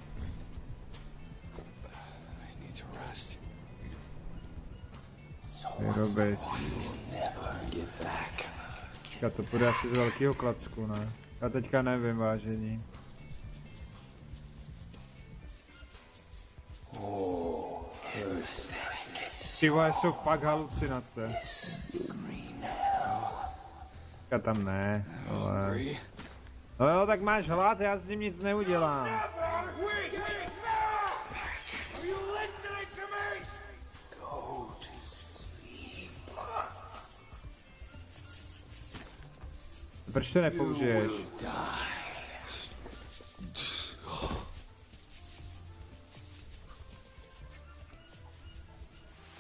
I need to rest. Vyrobit. Never get back. Počkat, to půjde asi z velkého klacku, ne? Já teďka nevím, vážení. Ty vole, jsou fakt halucinace. Já tam ne, ale... Hurry. No jo, tak máš hlad, já s tím nic neudělám. Go to sleep. Proč to nepoužiješ?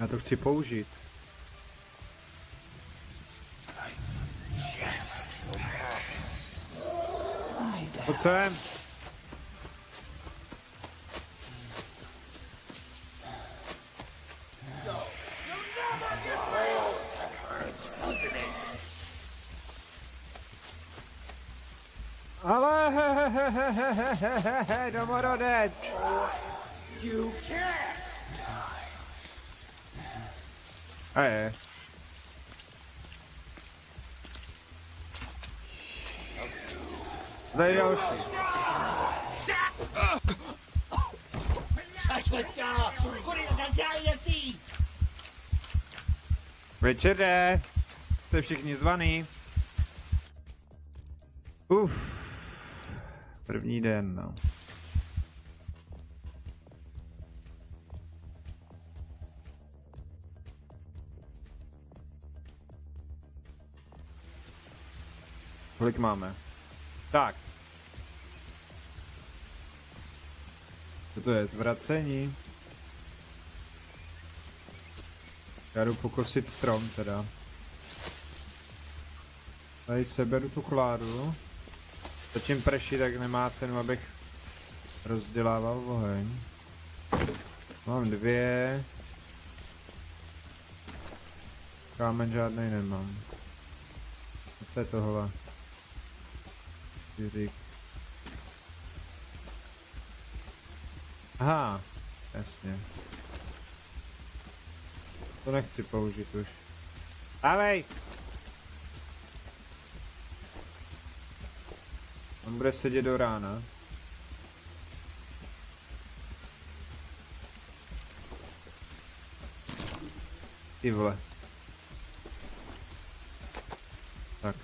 Já to chci použít. Pojď sem. Ale domorodec. You can't. A je. Tady další. Večeře. Jste všichni zvaný. První den, no. Kolik máme? Tak. Co to je? Zvracení? Já jdu pokosit strom teda. Tady seberu tu kládu. Začím prší, tak nemá cenu, abych rozdělával oheň. Mám 2. Kámen žádnej nemám. Co je tohle? 4. Aha, jasně. To nechci použít už. Dávej! On bude sedět do rána. Ty vole. Tak.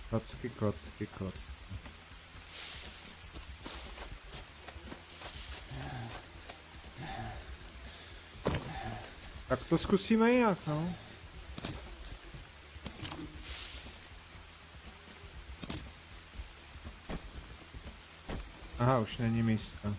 Klocky, klocky, klocky. Tak to zkusíme jinak, no. Aha, už není místa.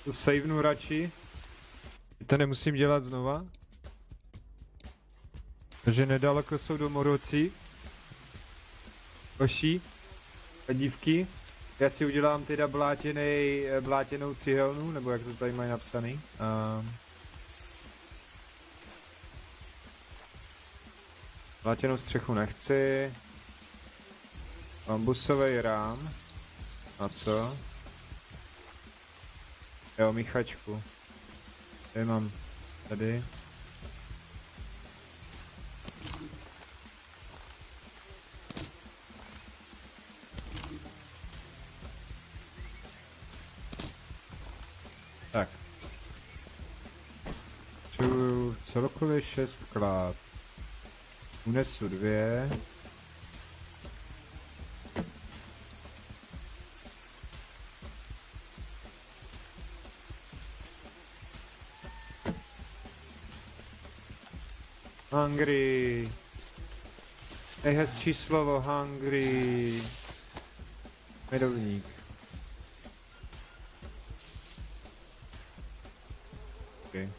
To savenu radši. To nemusím dělat znova. Takže nedaleko jsou domorodci. Hoší a dívky. Já si udělám teda blátěnou cihelnu, nebo jak to tady mají napsaný. Blátěnou střechu nechci. Bambusový rám. A co? Jo, míchačku. Tady mám. Tady. Tak. Potřebuju celkově 6 klád. Unesu 2. Hungry. Hezčí slovo, hungry. Medovník. Okay.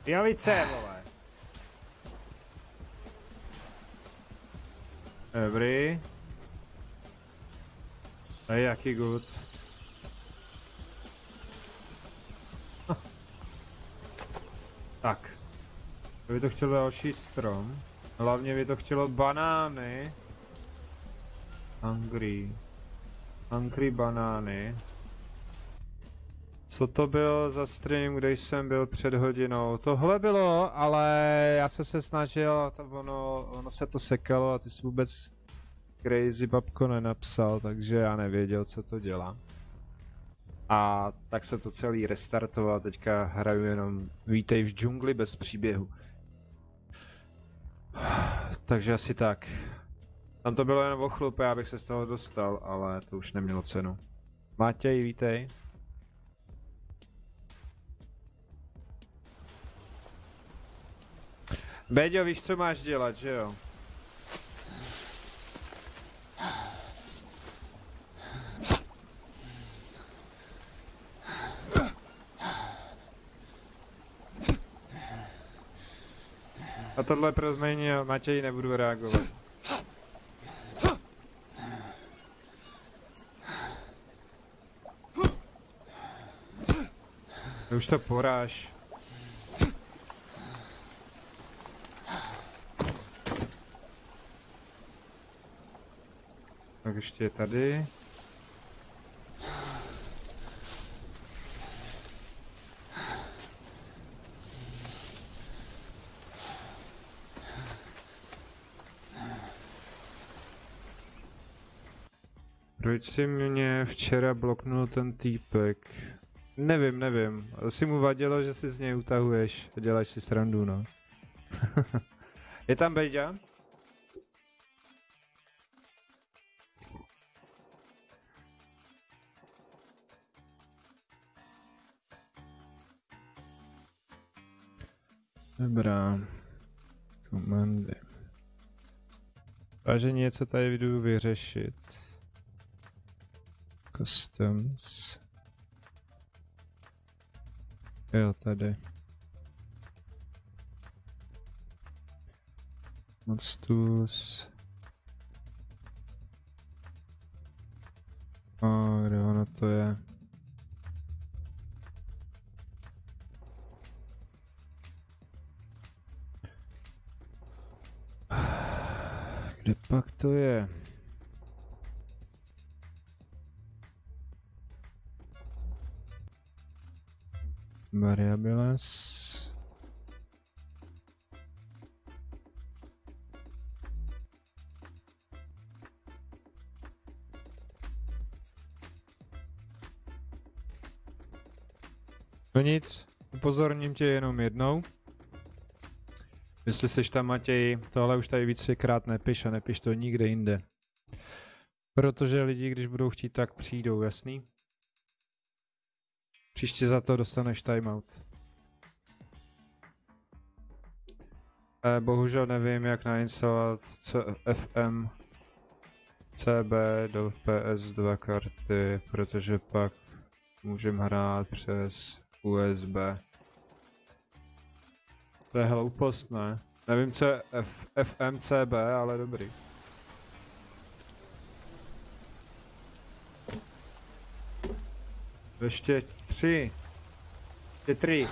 Javice, vole. Dobrý. A jaký good. Tak. To by to chtělo další strom. Hlavně by to chtělo banány. Hungry. Hungry banány. Co to bylo za stream, kde jsem byl před hodinou? Tohle bylo, ale já jsem se snažil, ono se to sekalo a ty jsi vůbec crazy babko nenapsal, takže já nevěděl, co to dělá. A tak se to celý restartoval, teďka hraju jenom Vítej v džungli bez příběhu. Takže asi tak. Tam to bylo jen o chlup, já bych se z toho dostal, ale to už nemělo cenu. Matěj, vítej. Béďo, víš, co máš dělat, že jo? A tohle pro změní Matěj nebudu reagovat. Už to poráž. Tak ještě je tady. Proč si mě včera bloknul ten týpek? Nevím. Asi mu vadilo, že si z něj utahuješ a děláš si srandu, no. Je tam Bejďa? Dobrá. Komandy. Takže něco tady jdu vyřešit. Customs. Jo, tady. Moc tools. A kde ono to je? Kde pak to je? Variables. No nic, upozorním tě jenom jednou. Jestli seš tam, Matěj, tohle už tady vícekrát nepiš a nepiš to nikde jinde. Protože lidi, když budou chtít, tak přijdou, jasný? Příště za to dostaneš timeout. Bohužel nevím, jak nainstalovat FM CB do PS2 karty, protože pak můžeme hrát přes USB. To je hloupost, ne? Nevím, co je FMCB, ale dobrý. Ještě 3. Ještě 3.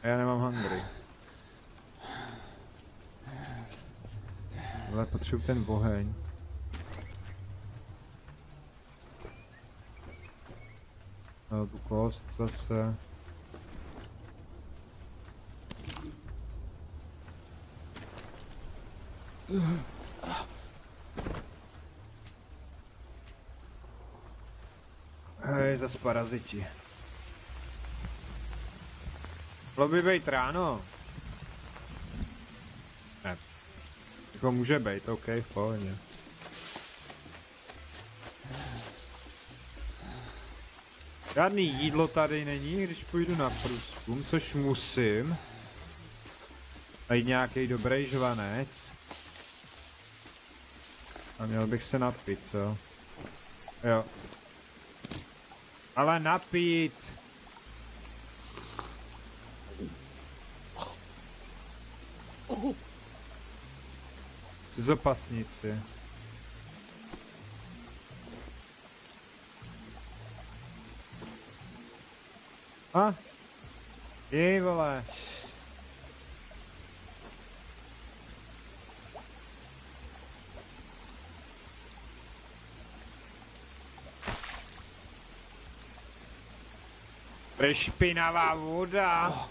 A já nemám hungry. Ale potřebuji ten oheň. No, tu kost zase. Hej, zas paraziti. Mělo by být ráno. Ne. Jako může být, OK, v pohodě. Žádný jídlo tady není, když půjdu na průzkum, což musím. Najít nějaký dobrý žvanec. A měl bych se napít, co? Jo. Ale napít! Chci zopasnici. A? Jej vole. Špinavá voda.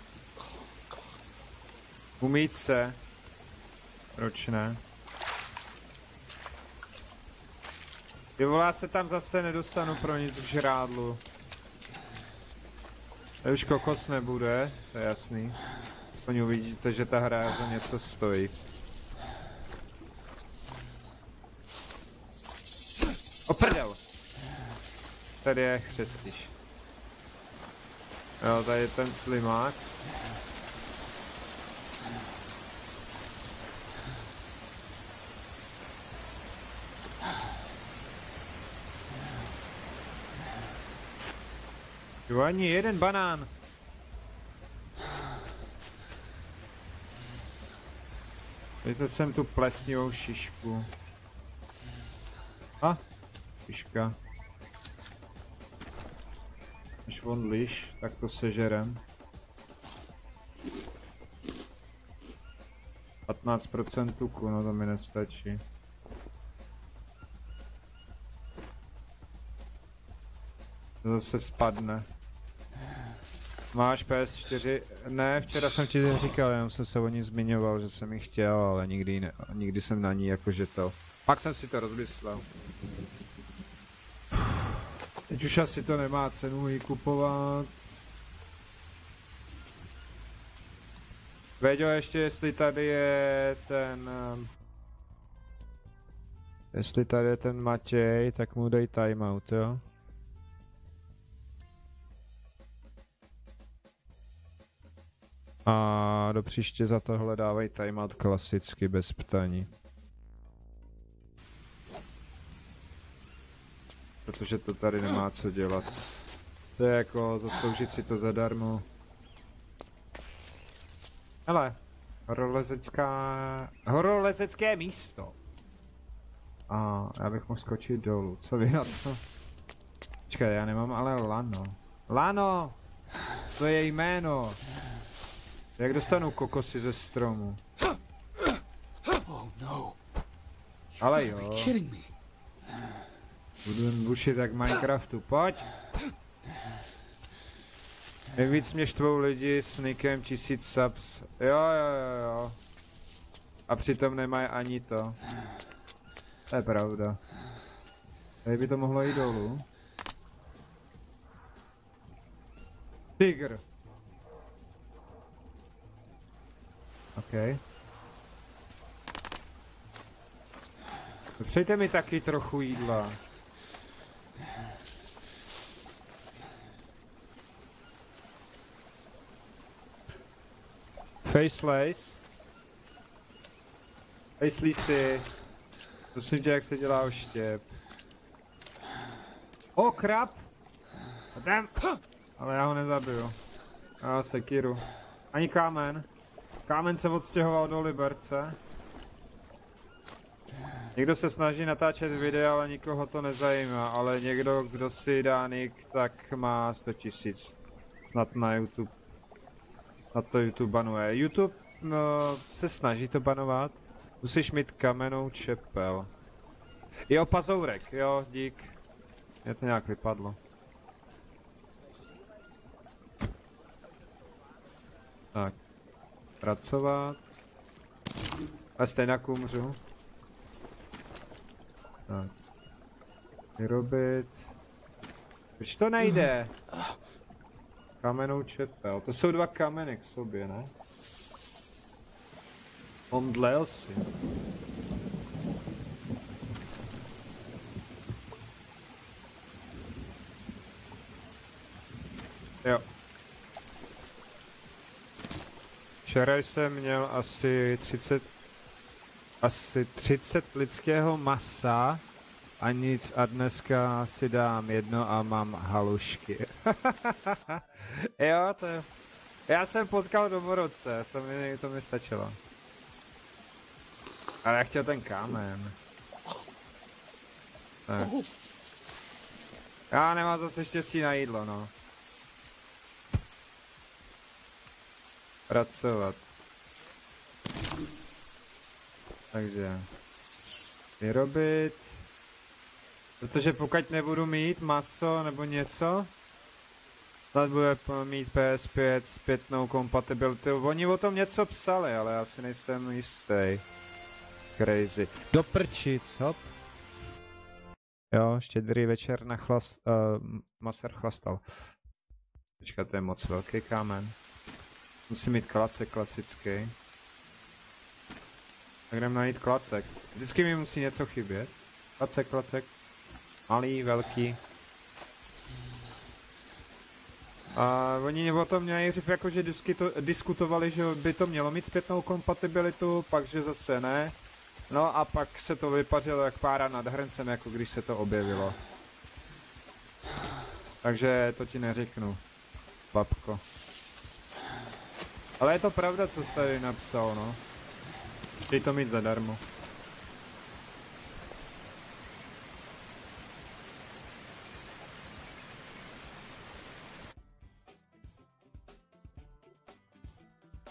Umýt se. Proč ne? Ty vole, já se tam zase nedostanu pro nic k žrádlu. To už kokos nebude, to je jasný. Aspoň uvidíte, že ta hra za něco stojí. O prdel! Tady je chřestiš. Jo, tady je ten slimák. Jo, ani jeden banán. Dejte sem tu plesnivou šišku. A? Šiška. Až on liš, tak to sežerem. 15% tuku, no to mi nestačí. To zase spadne. Máš PS4? Ne, včera jsem ti to říkal, jenom jsem se o ní zmiňoval, že jsem ji chtěl, ale nikdy jsem na ní jakože to. Pak jsem si to rozmyslel. Teď už asi to nemá cenu ji kupovat. Věděl ještě, jestli tady je ten... Jestli tady je ten Matěj, tak mu dej timeout, jo? A do příště za tohle dávej timeout klasicky, bez ptání. Protože to tady nemá co dělat. To je jako zasloužit si to zadarmo. Hele, horolezecké místo. A já bych mohl skočit dolů, co vy na to? Počkej, já nemám ale lano. Lano! To je jméno. Jak dostanu kokosy ze stromu? Oh no. Ale You're jo. kidding me. Budu jen bušit jak Minecraftu, pojď! Nejvíc mě štvou lidi s nickem 1000 subs. Jo. A přitom nemají ani to. To je pravda. Tady by to mohlo jít dolů. Tygr. OK. Přejte mi taky trochu jídla. Facelace. Facelessy. Prosím tě, jak se dělá oštěp. O, krab! Pojďem! Ale já ho nezabiju. Já sekiru. Ani kámen. Kámen se odstěhoval do Liberce. Někdo se snaží natáčet videa, ale nikoho to nezajímá. Ale někdo, kdo si dá nick, tak má 100 000. Snad na YouTube. Na to YouTube banuje. YouTube no, se snaží to banovat. Musíš mít kamennou čepel. Jo, pazourek, jo, dík. Mě to nějak vypadlo. Tak. Pracovat. A stejně umřu. Tak. Vyrobit. Proč to nejde? Kamennou čepel. To jsou dva kameny k sobě, ne? Omdlel si. Jo. Včera jsem měl asi 30 lidského masa a nic a dneska si dám jedno a mám halušky. Jo, to je... Já jsem potkal domorodce, to mi stačilo. Ale já chtěl ten kámen. Tak. Já nemám zase štěstí na jídlo, no. Pracovat. Takže. Vyrobit. Protože pokud nebudu mít maso nebo něco, snad bude mít PS5 zpětnou kompatibilitu. Oni o tom něco psali, ale já si nejsem jistý. Crazy. Do prčic, hop. Jo, štědrý večer na maser chlastal. Počkat, to je moc velký kámen. Musím mít klacek klasický. Tak jdem najít klacek. Vždycky mi musí něco chybět. Klacek. Malý, velký. A oni o tom nejdřív jakože diskutovali, že by to mělo mít zpětnou kompatibilitu, pak že zase ne. No a pak se to vypařilo jak pára nad hrncem, jako když se to objevilo. Takže to ti neřeknu, babko. Ale je to pravda, co jsi tady napsal, no. Chtěj to mít zadarmo.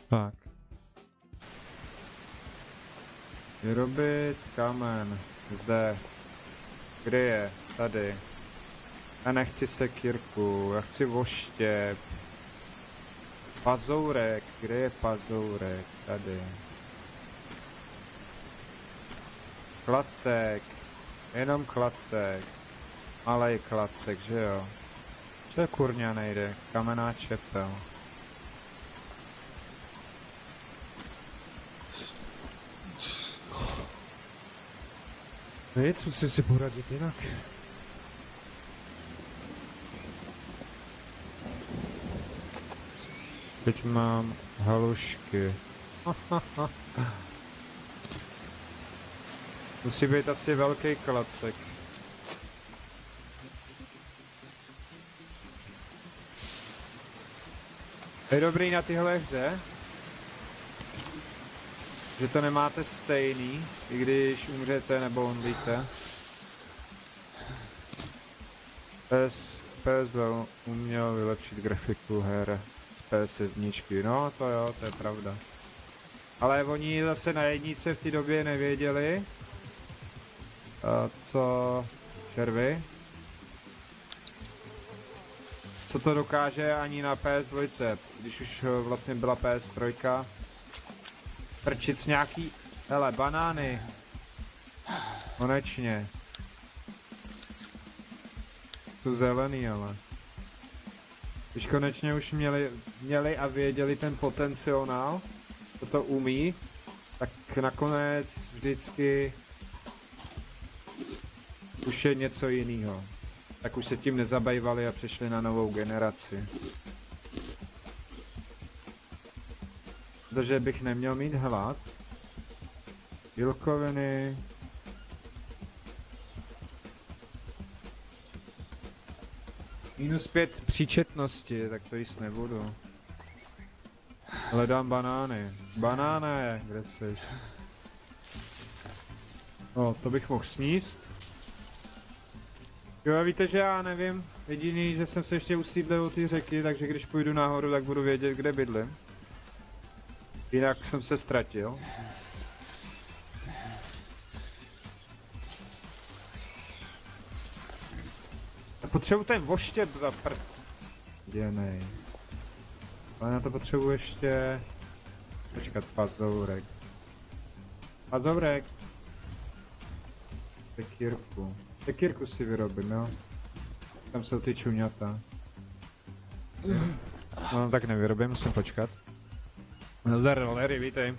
Tak. Vyrobit kámen. Zde. Kde je? Tady. Já nechci sekírku, já chci voštěp. Pazourek. Kde je pazourek? Tady. Klacek. Jenom klacek. Malej klacek, že jo? Co kurňa nejde? Kamenná čepel. Nic, musím si poradit jinak. Teď mám halušky. Musí být asi velký klacek. Je dobrý na tyhle hře, že to nemáte stejný, i když umřete nebo omlíte. PS2 uměl vylepšit grafiku her z PS1. No to jo, to je pravda. Ale oni zase na jednice v té době nevěděli, co červy. Co to dokáže ani na PS2, když už vlastně byla PS3. Prčic nějaký, hele, banány. Konečně. Jsou zelený, ale. Když konečně už měli a věděli ten potenciál, co to umí, tak nakonec vždycky už je něco jiného. Tak už se tím nezabývali a přešli na novou generaci. Protože bych neměl mít hlad. Bílkoviny. -5 příčetnosti, tak to jíst nebudu. Hledám banány. Banány, kde jsi? O, to bych mohl sníst. Jo, víte, že já nevím. Jediný, že jsem se ještě usídlil u té řeky, takže když půjdu nahoru, tak budu vědět, kde bydlím. Jinak jsem se ztratil. Potřebuji ten voštěp za prd. Děnej. Ale na to potřebuji ještě... Počkat, pazourek. Pazourek. Sekírku. Sekírku si vyrobím, jo? Tam jsou ty čuňata. No tak nevyrobím, musím počkat. Nazdar, Rolery, vítej.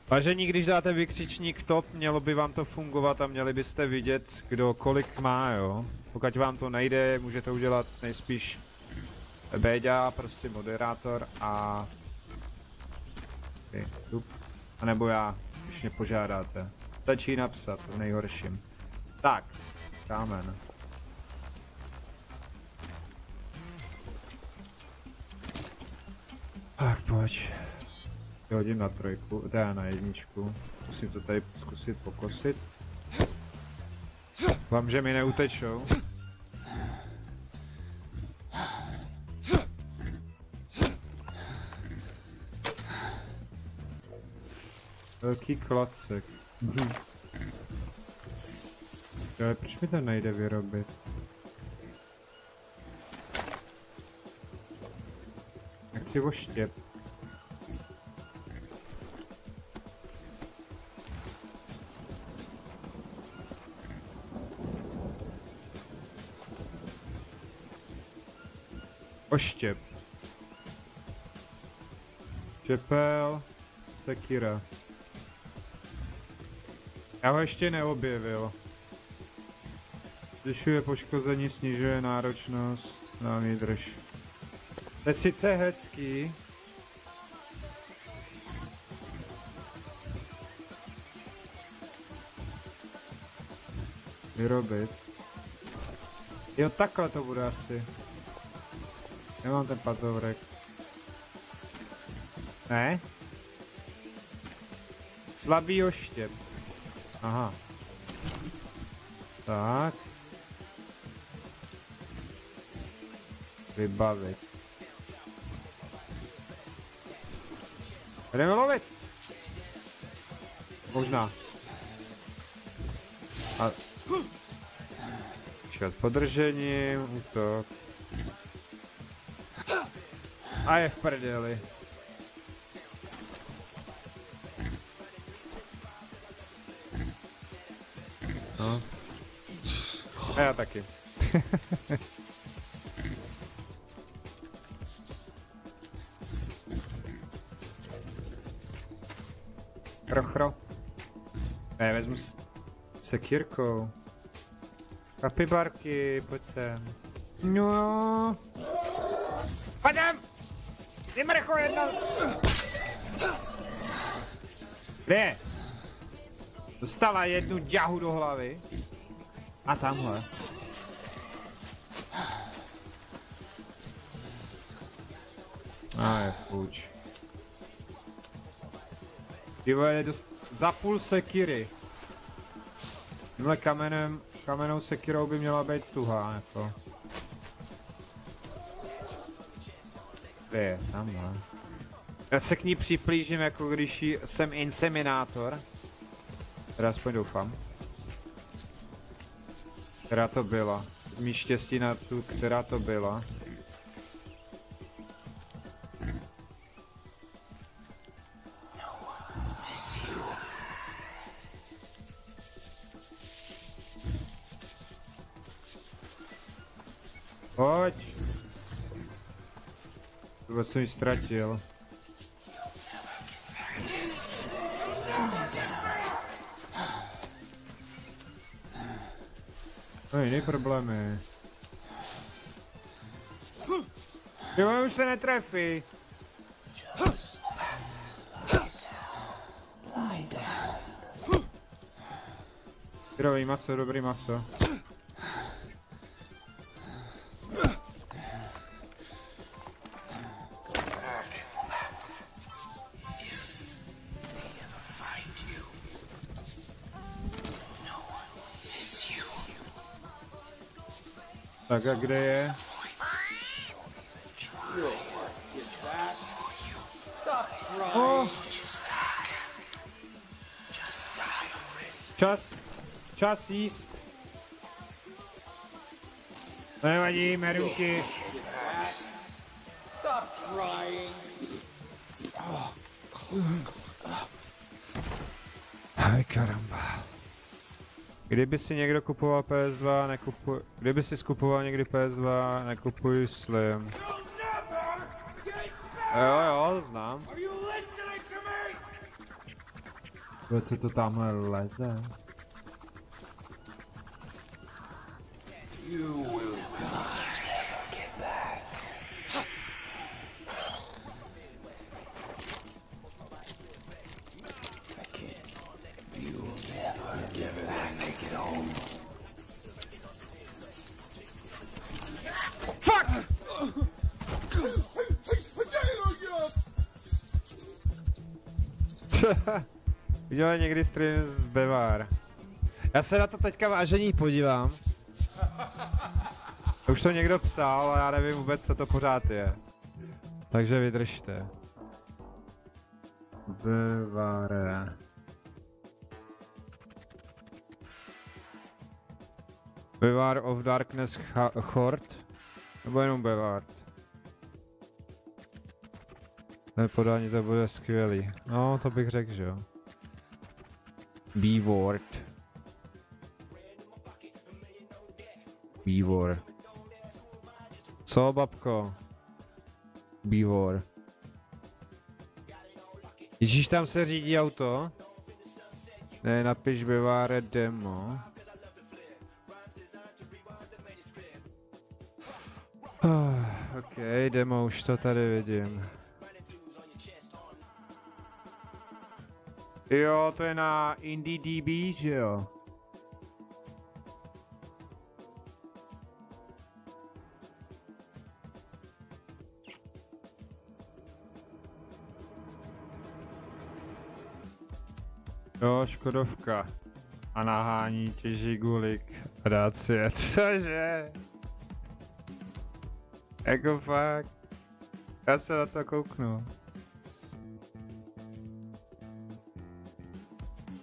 Vážení, když dáte vykřičník top, mělo by vám to fungovat a měli byste vidět, kdo kolik má, jo. Pokud vám to nejde, můžete udělat nejspíš Béďa, prostě moderátor a... A nebo já, když mě požádáte. Stačí napsat, v nejhorším. Tak, kámen. Tak pojď. Hodím na trojku, teda na jedničku. Musím to tady zkusit pokosit. Vám, že mi neutečou. Velký klacek. Ale proč mi to nejde vyrobit? Jak si oštěp? Oštěp. Čepel. Sekira. Já ho ještě neobjevil. Zvyšuje poškození, snižuje náročnost na výdrž. To je sice hezký. Vyrobit. Jo, takhle to bude asi. Nemám ten pazovrek. Ne? Slabý oštěp. Aha. Tak. Vybavit. Jdeme lovit. Možná. A... Čekat podržením, útok. A je v prdeli. No. A já taky. Rochro. Ne, vezmu sekírkou. Kapibarky, pojď sem. No. Padem! Vymrcho jedno! Kde je? Dostala jednu ďahu do hlavy. A tamhle. A je fuč. Tyhle je dost... za půl sekiry. Tímhle kamennou sekirou by měla být tuhá, jako. Kde je? Tamhle. Já se k ní připlížím, jako když jsem inseminátor. Teda aspoň doufám. Která to byla. Mí štěstí na tu, která to byla. Pojď! Tohle jsem ji ztratil. No jiný problémy. Jo, už se netrefí. Dobrý maso, dobrý maso. Tak a kde je? Oh. Čas jíst. Nevadí, merunky. Aj karamba. Kdyby si někdo kupoval PS2, nekupuj... Kdyby si skupoval někdy PS2, nekupuj Slim. Jo, znám. Co to tamhle leze? Fuck! Viděl někdy stream z Bevar. Já se na to teďka vážení podívám. Už to někdo psal a já nevím vůbec, co to pořád je. Takže vydržte. Bevare. Beware of Darkness Horde? Nebo jenom Beward? To podání to bude skvělý. No, to bych řekl, že jo. Beward. Bewar. Co, babko? Bewar. Ježíš, tam se řídí auto? Ne, napiš Beware demo. Ok, demo, už to tady vidím. Jo, to je na IndieDB, že jo? Jo, Škodovka. A nahání těží gulik a dát si je. Cože? Jako fakt. Já se na to kouknu.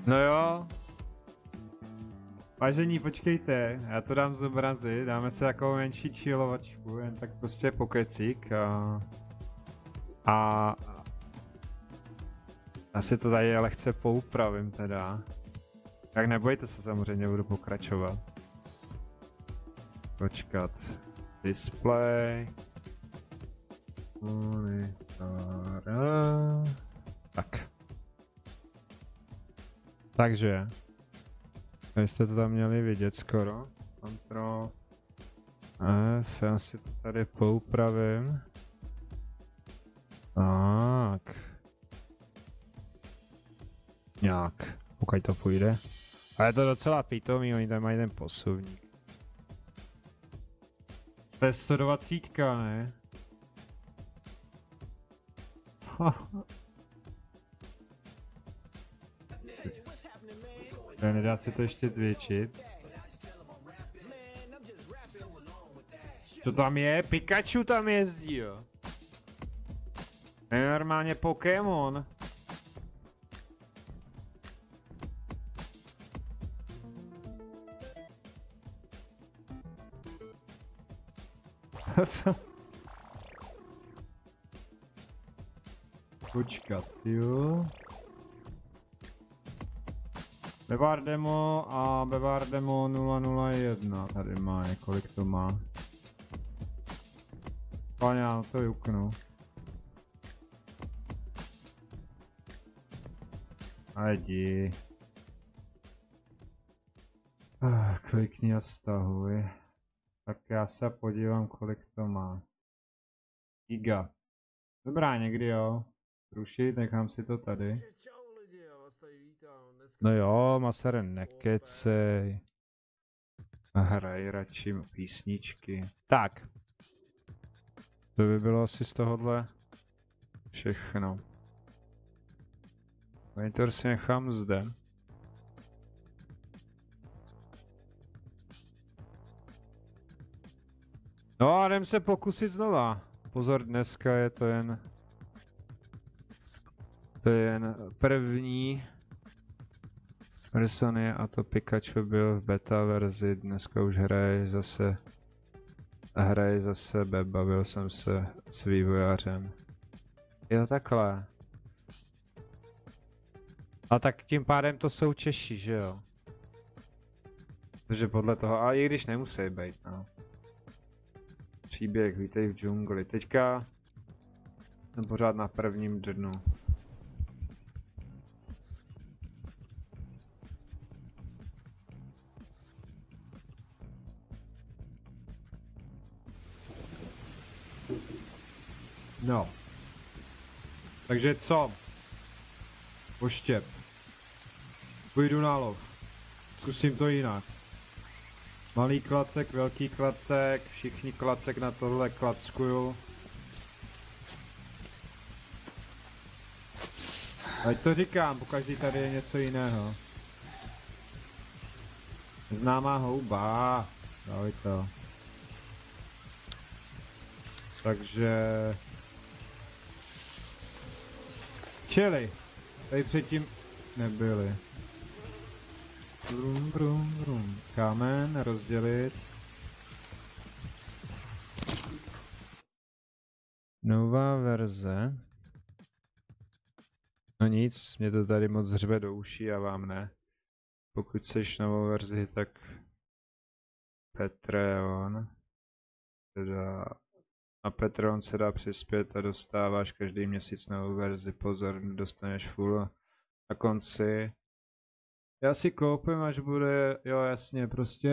No jo. Vážení, počkejte, já to dám zobrazit, dáme si takovou menší chillovačku, jen tak prostě pokecík a asi to tady lehce poupravím teda. Tak nebojte se, samozřejmě budu pokračovat. Počkat. Display. Monitor. Tak. Takže. Vy jste to tam měli vidět skoro. Control F, já si to tady poupravím. Tak. Nějak, pokud to půjde. A je to docela pitomý, oni tam mají ten posuvník. To je 120, ne? Nedá se to ještě zvětšit. Co tam je? Pikachu tam jezdí, jo. To je normálně Pokémon. Počkat, jo. Bevar demo a Bevar demo 001 tady má, kolik to má. Pane, já to juknu. A jdi. Klikni a stahuj. Tak já se podívám, kolik to má. Giga. Dobrá, někdy jo. Rušit, nechám si to tady. No jo, Masare, nekecej. Hraj radši písničky. Tak. To by bylo asi z tohohle všechno. Monitor si nechám zde. No a jdem se pokusit znova. Pozor, dneska je to jen... To je jen první persony a to Pikachu byl v beta verzi, dneska už hraje zase bavil jsem se s vývojářem. Je to takhle. A tak tím pádem to jsou Češi, že jo? Takže podle toho, a i když nemusí být, no. Příběh, vítej v džungli. Teďka jsem pořád na prvním dnu. No. Takže co? Poštěp. Půjdu na lov. Zkusím to jinak. Malý klacek, velký klacek, všichni klacek na tohle klackuju. Ať to říkám, pokaždý tady je něco jiného. Neznámá houba. Dali to. Takže... Čili. Tady předtím nebyli. Brum, brum, brum. Kámen, rozdělit. Nová verze. No nic, mě to tady moc hřve do uší a vám ne. Pokud seš novou verzi, tak Patreon. Teda na Patreon se dá přispět a dostáváš každý měsíc novou verzi. Pozor, dostaneš full na konci. Já si koupím, až bude, jo jasně, prostě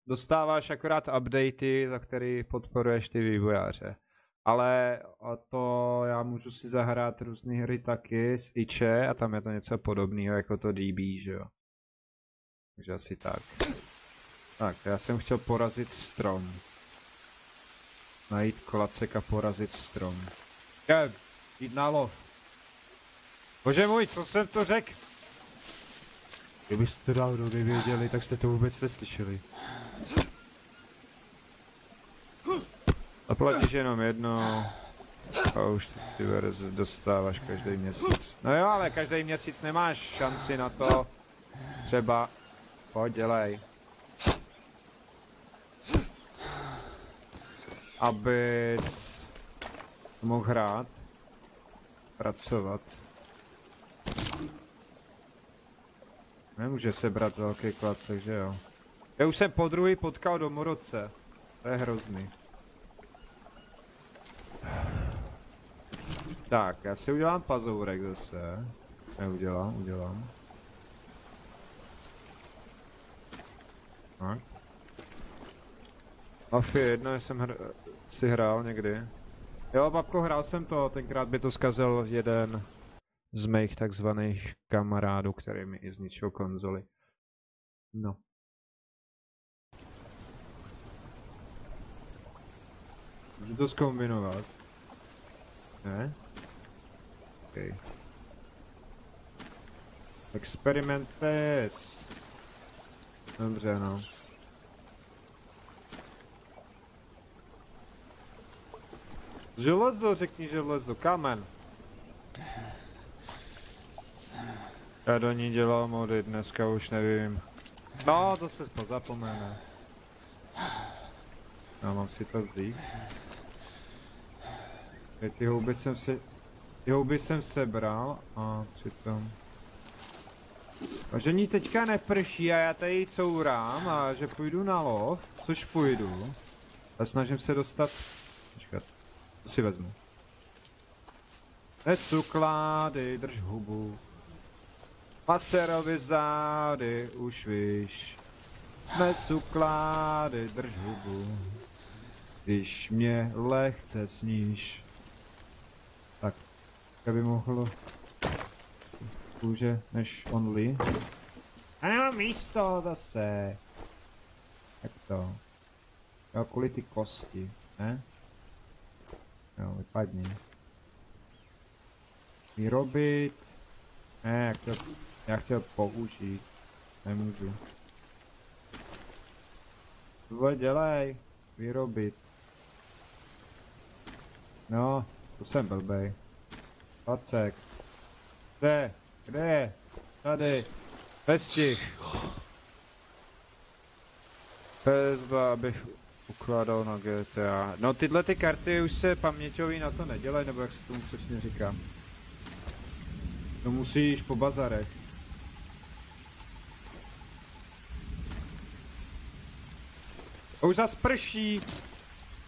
dostáváš akorát updaty, za který podporuješ ty vývojáře. Ale a to já můžu si zahrát různé hry taky z iče a tam je to něco podobného jako to DB, že jo. Takže asi tak. Tak, já jsem chtěl porazit strom. Najít klacek a porazit strom. Jít na lov. Bože můj, co jsem to řekl? Kdybyste to dávno nevěděli, tak jste to vůbec neslyšeli. Zaplatíš jenom jednou a už ty verze dostáváš každý měsíc. No jo, ale každý měsíc nemáš šanci na to. Třeba, pojď dělej. Abys mohl hrát, pracovat. Nemůže sebrat velký klacek, že jo? Já už jsem podruhý potkal domorodce. To je hrozný. Tak, já si udělám pazourek zase. Udělám. Tak. Mafie 1 jsem si hrál někdy. Jo, babko, hrál jsem to, tenkrát by to zkazil jeden z mých takzvaných kamarádů, který mi i zničil konzoli. No. Můžu to zkombinovat? Ne? Okay. Experiment test. Dobře, no. Železo, řekni železo, kámen. Já do ní dělal mody, dneska už nevím. No, to se pozapomene. Já mám si to vzít. Ty houby jsem sebral a přitom... A že ní teďka neprší a já tady courám a že půjdu na lov, což půjdu. A snažím se dostat... Počkat, to si vezmu. Nesu klády, drž hubu. Maserovi zády, už víš. Nesu klády, drž hubu. Když mě lehce sníš. Tak, by mohlo... Hůže než only. A nemám místo zase. Jak to? Jo, kvůli ty kosti, ne? Jo, vypadni. Vyrobit. Ne, já chtěl použít. Nemůžu. Tohle dělej. Vyrobit. No, to jsem blbej. Pacek. Kde je? Tady. Vestih. PS2, abych ukládal na GTA. No tyhle ty karty už se paměťový na to nedělají, nebo jak se tomu přesně říká. To musíš po bazarech. A už zas prší.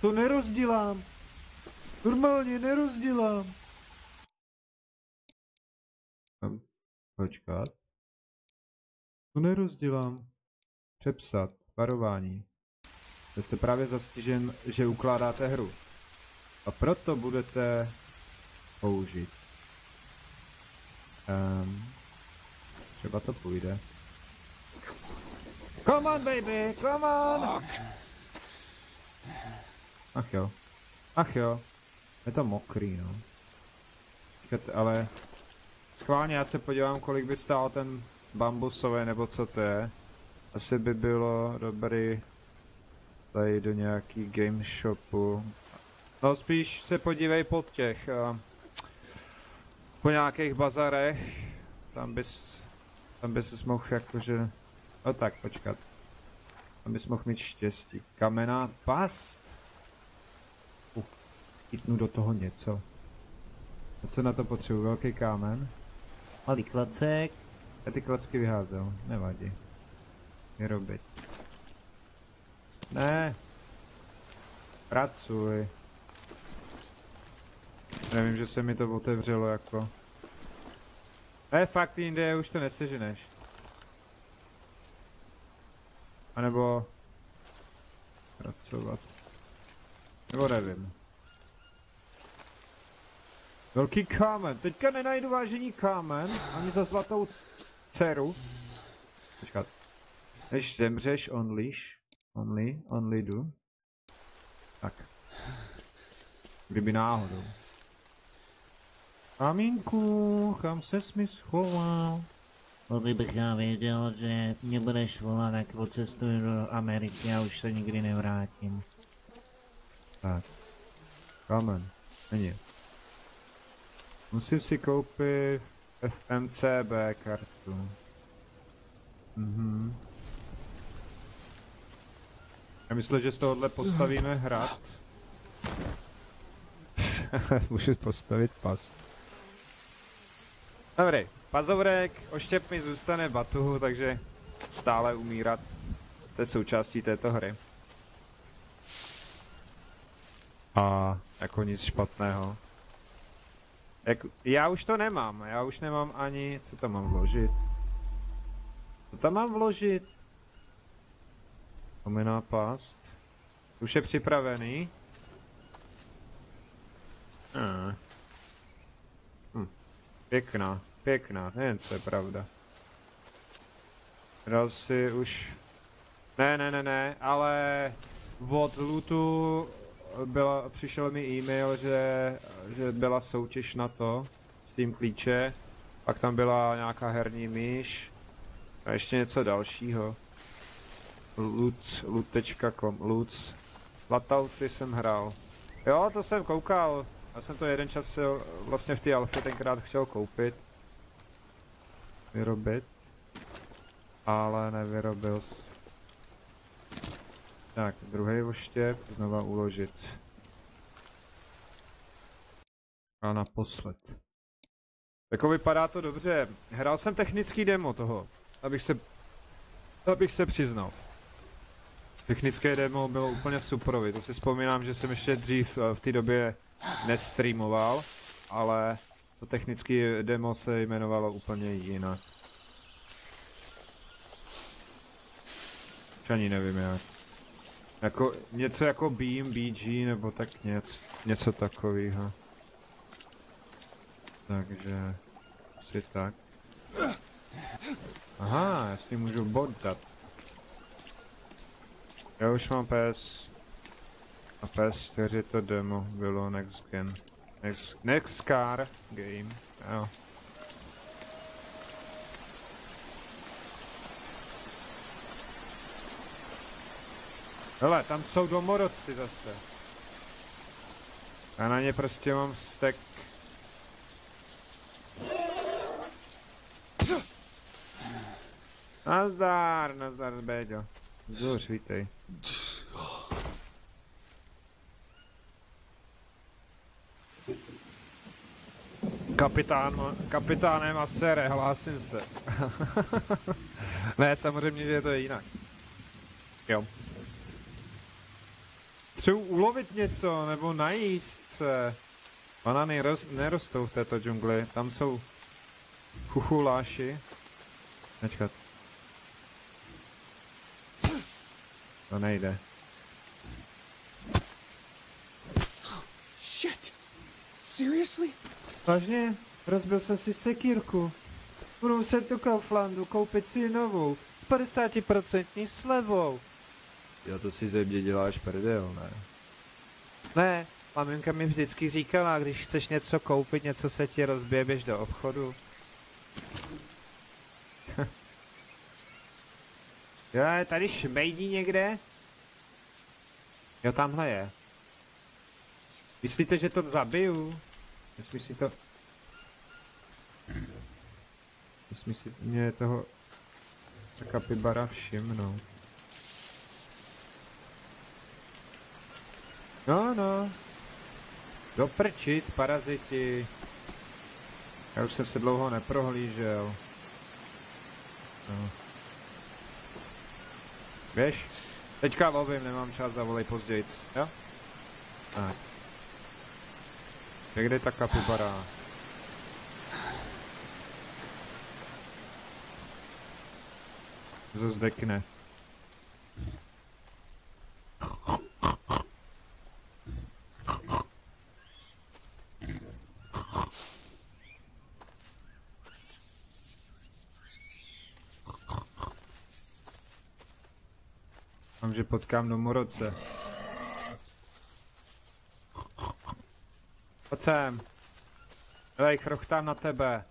To nerozdělám. Normálně nerozdělám. Počkat. To nerozdělám. Přepsat. Varování. Vy jste právě zastižen, že ukládáte hru. A proto budete použít. Třeba to půjde. Come on, baby, come on! Ach jo. Ach jo. Je to mokrý, no. Počkejte, ale... Schválně já se podívám, kolik by stál ten bambusový, nebo co to je. Asi by bylo dobrý tady do nějaký game shopu. No spíš se podívej pod těch... po nějakých bazarech. Tam bys mohl jakože... No tak, počkat. Tam bys mohl mít štěstí. Kamenná past. Chytnu do toho něco. A co na to potřebuji? Velký kámen? Malý klacek. Já ty klacky vyházel, nevadí. Vyrobit. Ne. Pracuj. Nevím, že se mi to otevřelo jako. Ne, fakt jinde už to neseženeš. A nebo... Pracovat. Nebo nevím. Velký kámen. Teďka nenajdu vážení kámen, ani za zlatou dceru. Počkat. Než zemřeš, only do. Tak. Kdyby náhodou. Kamínku, kam ses mi schoval? Kdybych já věděl, že mě budeš volat, tak odcestuju do Ameriky a už se nikdy nevrátím. Tak. Kámen. Není. Musím si koupit FMCB kartu. Mhm. Já myslím, že z tohohle postavíme hrad. Můžu postavit past. Dobrý, pazourek, oštěp mi zůstane batuhu, takže stále umírat. To je součástí této hry. A jako nic špatného. Já už to nemám, já už nemám ani... Co tam mám vložit? Co tam mám vložit? Kamenná past. Už je připravený. Pěkná, nevím, co je pravda. Dal si už... Ne, ale od lootu přišel mi e-mail, že byla soutěž na to, Steam klíče, pak tam byla nějaká herní myš a ještě něco dalšího. Loot.com, Loots. Latouty jsem hrál. Jo, to jsem koukal. Já jsem to jeden čas vlastně v té alfě tenkrát chtěl koupit. Vyrobit. Ale nevyrobil. Tak, druhý oštěp, znova uložit. A naposled. Jako vypadá to dobře. Hrál jsem technický demo toho, abych se přiznal. Technické demo bylo úplně superový, to si vzpomínám, že jsem ještě dřív v té době nestreamoval, ale to technické demo se jmenovalo úplně jinak. Ani nevím jak. Jako, něco jako Beam, BG nebo tak něco takového. Takže asi tak. Aha, já si můžu bod dát. Já už mám PS a PS4 to demo bylo next gen. Next car game, jo. Hele, tam jsou domorodci zase. Já na ně prostě mám stack. Nazdar, Béďo. Zuř, vítej. Kapitáne Masere, hlásím se. Ne, samozřejmě, že to je jinak. Jo. Třeba ulovit něco, nebo najíst se. Banany nerostou v této džungli, tam jsou chuchuláši. Nečkat. To nejde. Shit! Seriously? Vážně? Rozbil jsem si sekírku. Budu muset do Kauflandu koupit si novou. s 50% slevou. Jo, to si ze mě děláš prdel, ne? Ne, maminka mi vždycky říkala, když chceš něco koupit, něco se ti rozbije, běž do obchodu. Jo, je tady šmejdí někde? Jo, tamhle je. Myslíte, že to zabiju? Myslím si to... Myslím si mě toho... kapibara všimnout. No. Do prčic, paraziti. Já už jsem se dlouho neprohlížel. No. Běž? Teďka lovím, nemám čas, zavolej pozdějc, jo? Tak. Kde je ta kapibara? To zdekne. Mám, že potkám domorodce. Pojď sem. Hej, chrochtám na tebe.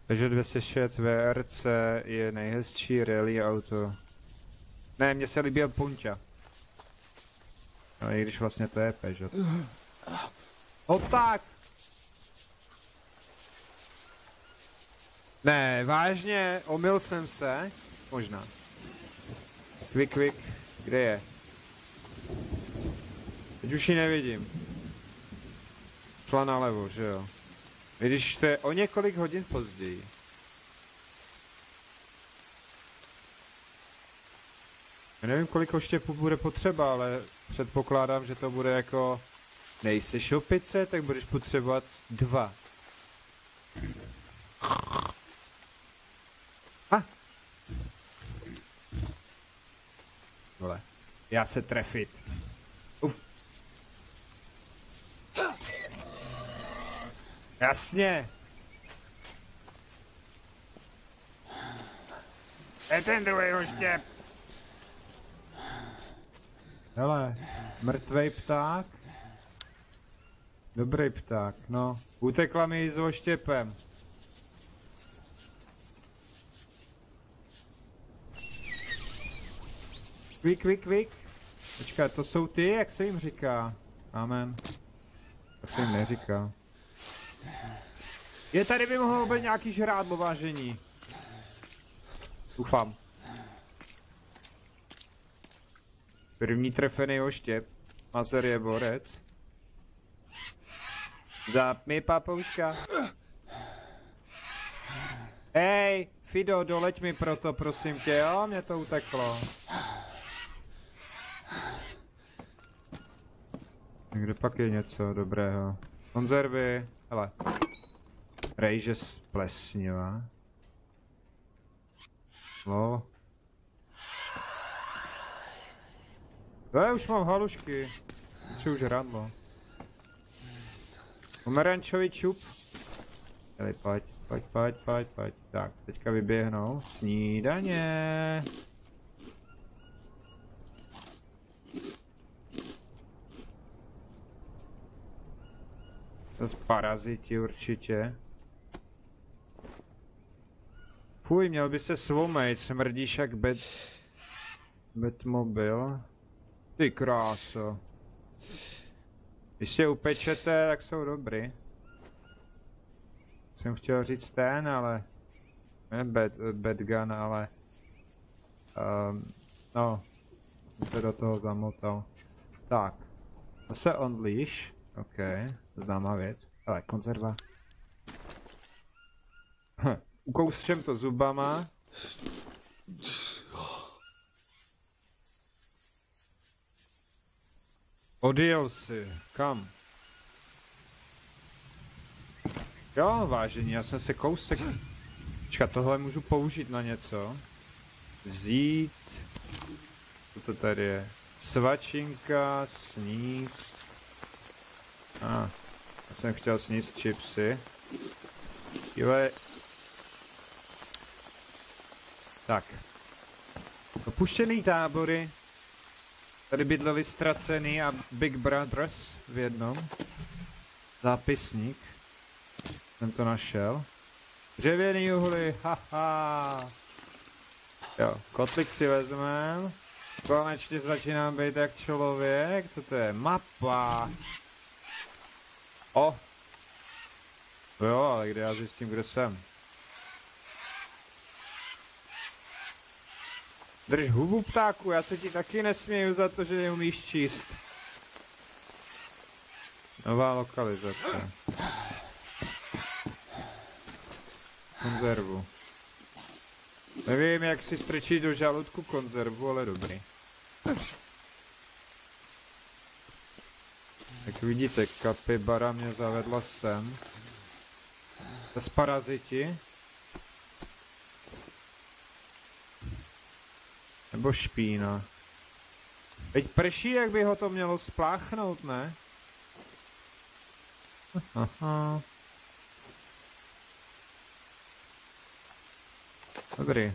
Takže 206 VRC je nejhezčí rally auto. Ne, mně se líbil Punťa. No i když vlastně to je Peugeot. O tak! Ne, vážně, omyl jsem se. Možná. Quick, kde je? Teď už ji nevidím. Šla nalevo, že jo? I když to je o několik hodin později. Já nevím, kolik oštěpů bude potřeba, ale předpokládám, že to bude jako... Nejseš opice, tak budeš potřebovat 2. Vole, já se trefit. Uf. Jasně. Je ten druhý oštěp. Hele, mrtvej pták. Dobrý pták, no. Utekla mi s oštěpem. Quick. Počkat, to jsou ty, jak se jim říká? Amen. Tak se jim neříká. Je tady by mohlo být nějaký žrádlo, vážení. Doufám. První trefený oštěp. Mazer je borec. Zapni, papouška. Hej, Fido, doleď mi proto, prosím tě, jo? Mě to uteklo. Kde pak je něco dobrého? Konzervy, hele. Rejže z plesniva. No. Už mám halušky. Potřebuji žrádlo. Pomerančový čup. Tady, pojď. Tak, teďka vyběhnou. Snídaně. Zas paraziti určitě. Fuj, měl by se svomejt, smrdíš jak Batmobil. Ty kráso. Když si je upečete, tak jsou dobrý. Jsem chtěl říct ten, ale... Ne Batgun, ale... no. Jsem se do toho zamotal. Tak. Zase Unleash. OK. Známá věc. Ale konzerva. Ukouším to zubama. Odjel si. Kam? Jo, vážení, já jsem se kousek... Počkat, tohle můžu použít na něco. Vzít... Co to tady je? Svačinka, sníst... Jsem chtěl sníst chipsy. Jole. Tak. Opuštěný tábory. Tady bydleli ztracený a Big Brothers v jednom. Zápisník. Jsem to našel. Dřevěný uhly, haha. Jo, kotlik si vezmem. Konečně začínám být jak člověk. Co to je? Mapa. O. Jo, ale kde já zjistím, kde jsem? Drž hubu, ptáku, já se ti taky nesměju za to, že neumíš číst. Nová lokalizace. Konzervu. Nevím, jak si strčit do žaludku konzervu, ale dobrý. Jak vidíte, kapibara mě zavedla sem. Zas paraziti. Nebo špína. Teď prší, jak by ho to mělo spláchnout, ne? Aha. Dobrý.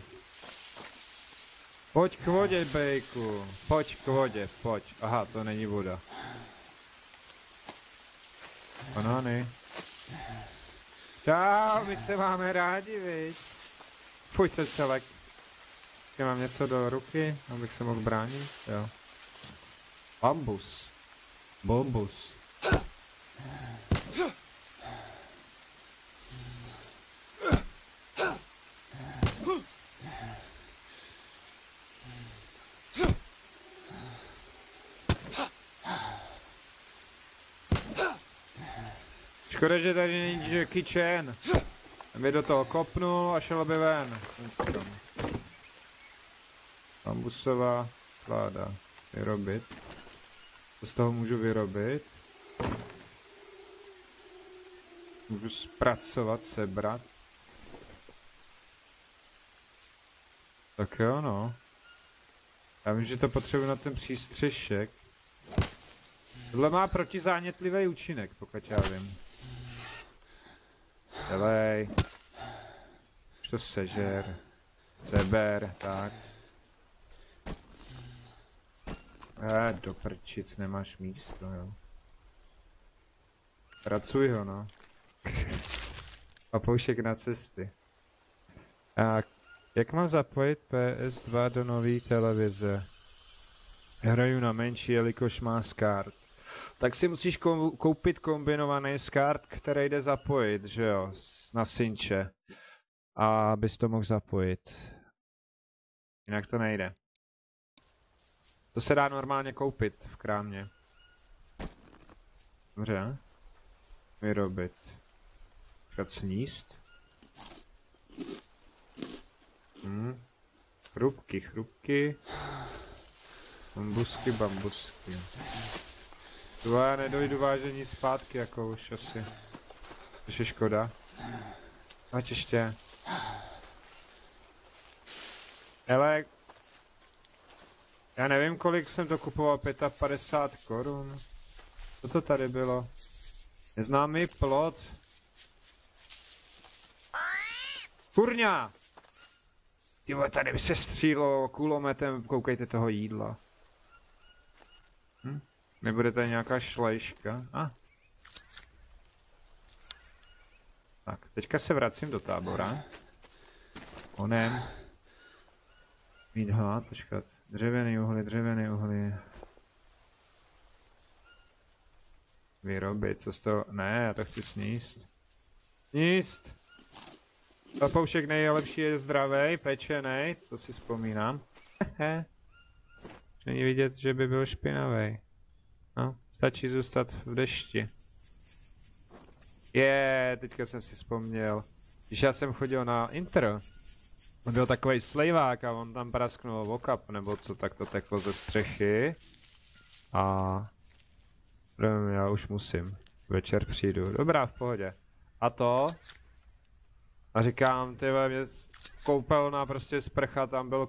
Pojď k vodě, bejku. Pojď k vodě, pojď. Aha, to není voda. Banány. Čau, my se máme rádi, viď? Fuj se celek. Mám něco do ruky, abych se mohl bránit, jo. Bambus. Bulbus. Škoda, že tady není Jackie Chan. Aby do toho kopnul a šel by ven. Bambusová kláda. Vyrobit. Co z toho můžu vyrobit? Můžu zpracovat, sebrat. Tak jo, no. Já vím, že to potřebuji na ten přístřešek. Tohle má protizánětlivý účinek, pokud já vím. Delej. Už to sežer. Seber, tak. Do prčic, nemáš místo, jo. Pracuj ho, no. Papoušek na cesty. A jak mám zapojit PS2 do nové televize? Hraju na menší, jelikož má SCART. Tak si musíš koupit kombinovaný SCART, který jde zapojit, že jo, na synče. A abys to mohl zapojit. Jinak to nejde. To se dá normálně koupit v krámě. Dobře. Vyrobit. Počkat, sníst. Chrupky, chrupky. Bambusky, bambusky. To já nedojdu vážení zpátky, jako už asi. Což je škoda. Ať ještě. Hele. Já nevím, kolik jsem to kupoval, 55 korun. Co to tady bylo? Neznámý plot. Kurňa! Tyhle, tady by se střílo kulometem, koukejte toho jídla. Nebude tady nějaká šlejška? Tak, teďka se vracím do tábora. Onem. Mít hlad, počkat. Dřevěný uhly. Vyrobit, co z toho? Ne, já to chci sníst. Sníst! Papoušek nejlepší je zdravej, pečenej, to si vzpomínám. Hehe. Není vidět, že by byl špinavý. No, stačí zůstat v dešti. Teďka jsem si vzpomněl. Když já jsem chodil na intro, on byl takovej slejvák a on tam prasknul okap, nebo co, tak to teklo ze střechy. A... já už musím. Večer přijdu. Dobrá, v pohodě. A to? A říkám, tyhle, mě koupelna, prostě sprcha, tam byl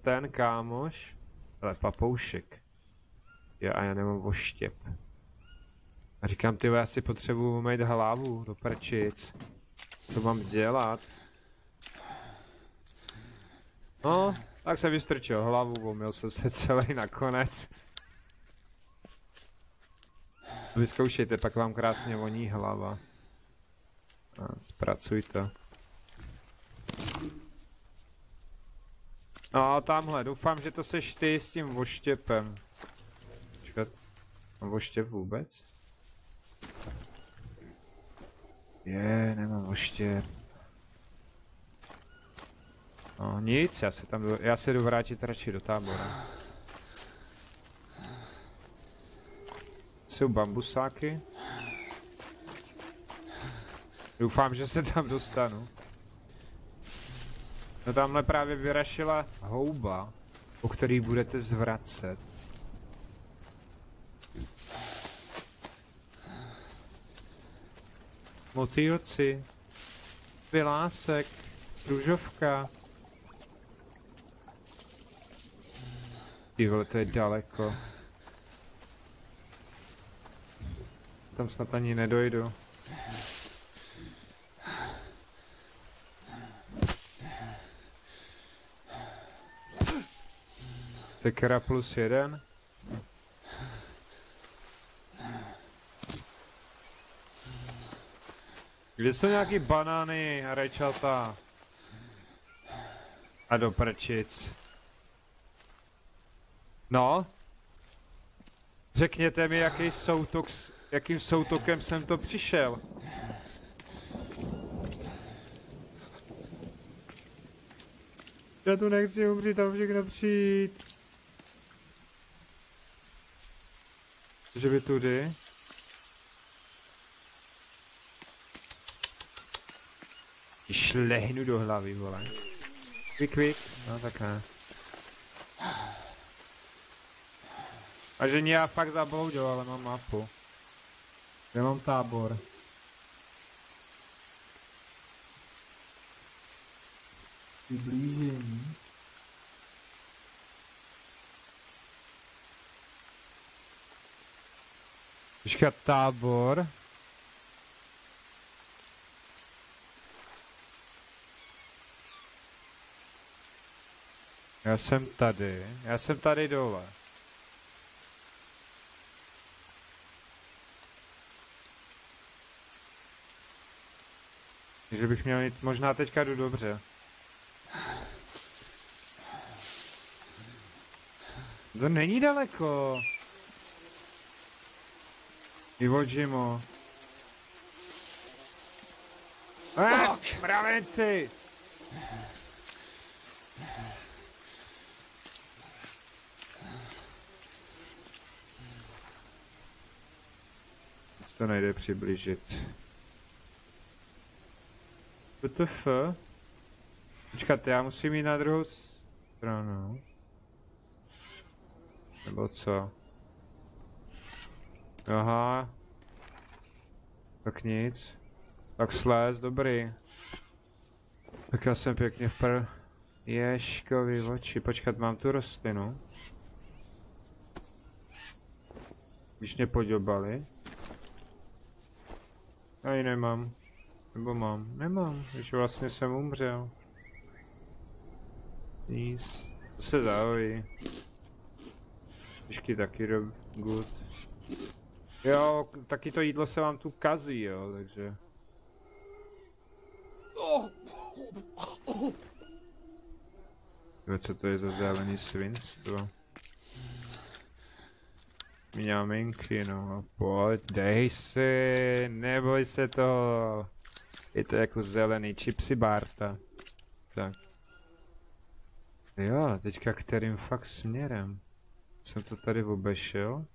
ten kámoš. Ale papoušek. A já nemám oštěp. A říkám, ty já si potřebuju mít hlavu do prčic. Co mám dělat? No, tak jsem vystrčil hlavu, omyl jsem se celý nakonec. Vyzkoušejte, pak vám krásně voní hlava. A zpracuj to. No a tamhle, doufám, že to seš ty s tím voštěpem. Počkat, mám voštěp vůbec? Nemám voštěp. No nic, já se jdu vrátit radši do tábora. Jsou bambusáky. Doufám, že se tam dostanu. No tamhle právě vyrašila houba, po který budete zvracet. Motýlci. Vylásek. Růžovka. Ty vole, to je daleko. Tam snad ani nedojdu. Tekera +1. Kde jsou nějaký banány a rajčata? A do prčic. No? Řekněte mi, jakým soutokem jsem to přišel. Já tu nechci umřít, tam všechno přijít. Že by tudy? Šlehnu do hlavy, vole. Quick. No tak ne. A že já fakt zabloudil, ale mám mapu. Já mám tábor. Přiblížení. Počkat, tábor. Já jsem tady dole. Takže bych měl jít, možná teďka jdu dobře. To není daleko. Iwo Jimo. Mravenci! To nejde přiblížit. WTF? Počkat, já musím jít na druhou stranu. Nebo co? Aha. Tak nic. Tak sléz, dobrý. Tak já jsem pěkně Ježkovi oči. Počkat, mám tu rostlinu. Když mě poděbali. A ji nemám. Nebo mám? Nemám, když vlastně jsem umřel. Nic. To se zahojí. Myšky taky good. Jo, taky to jídlo se vám tu kazí, jo, takže... Co to je za zelený svinstvo? Mňaminky, no, pojď, dej si, neboj se toho. Je to jako zelený chipsy Barta. Tak. Jo, teďka kterým fakt směrem? Jsem to tady obešel?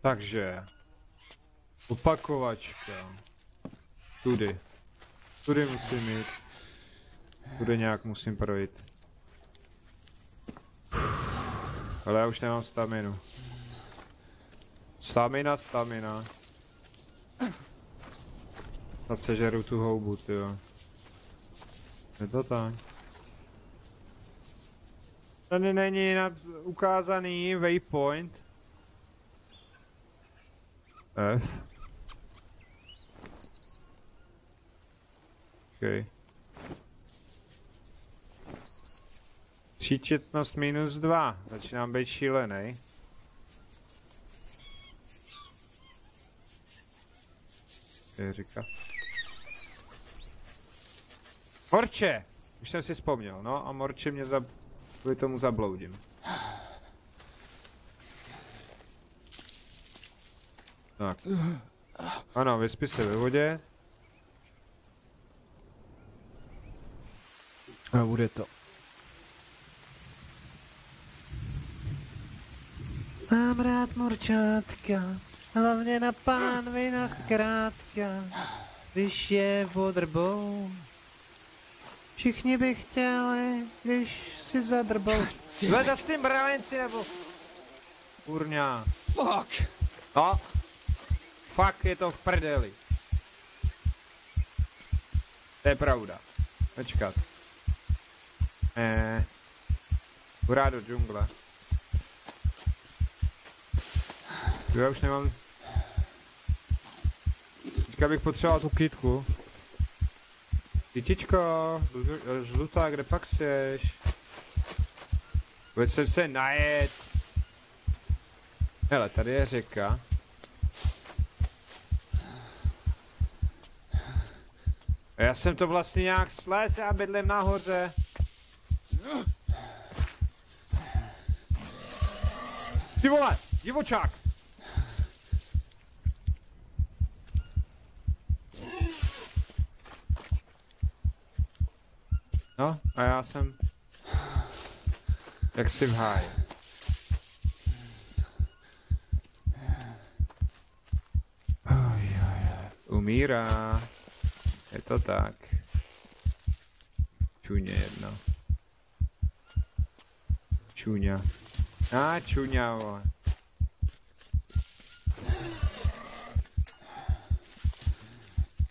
Takže. Opakovačka. Tudy. Tudy musím jít. Tudy nějak musím projít. Ale já už nemám staminu. Stamina. Snad sežeru tu houbu, tyjo. Je to tak? Tady není ukázaný waypoint. F. OK. Příčetnost -2. Začínám být šílený. Je říká. Morče! Už jsem si vzpomněl, no a Morče mě kvůli tomu zabloudím. Tak. Ano, vyspí se ve vodě. A bude to. Mám rád morčátka, hlavně na pánvina zkrátka, když je vodrbou. Všichni by chtěli, když si zadrbou. Zveda s tím bravenci nebo... Kurňa. Fuck! No. Fakt je to v prdeli. To je pravda. Počkat. Hurá do džungle. Já už nemám... Teďka bych potřeboval tu kytku. Kytičko, žlutá, kde pak seš? Pojď sem se najet. Hele, tady je řeka. A já jsem to vlastně nějak slez, já bydlím nahoře. Ty vole, divočák! No, a já jsem... Jak si v háji. Umírá. Je to tak. Čuně jedno. Čuňa. Čuňa, vole.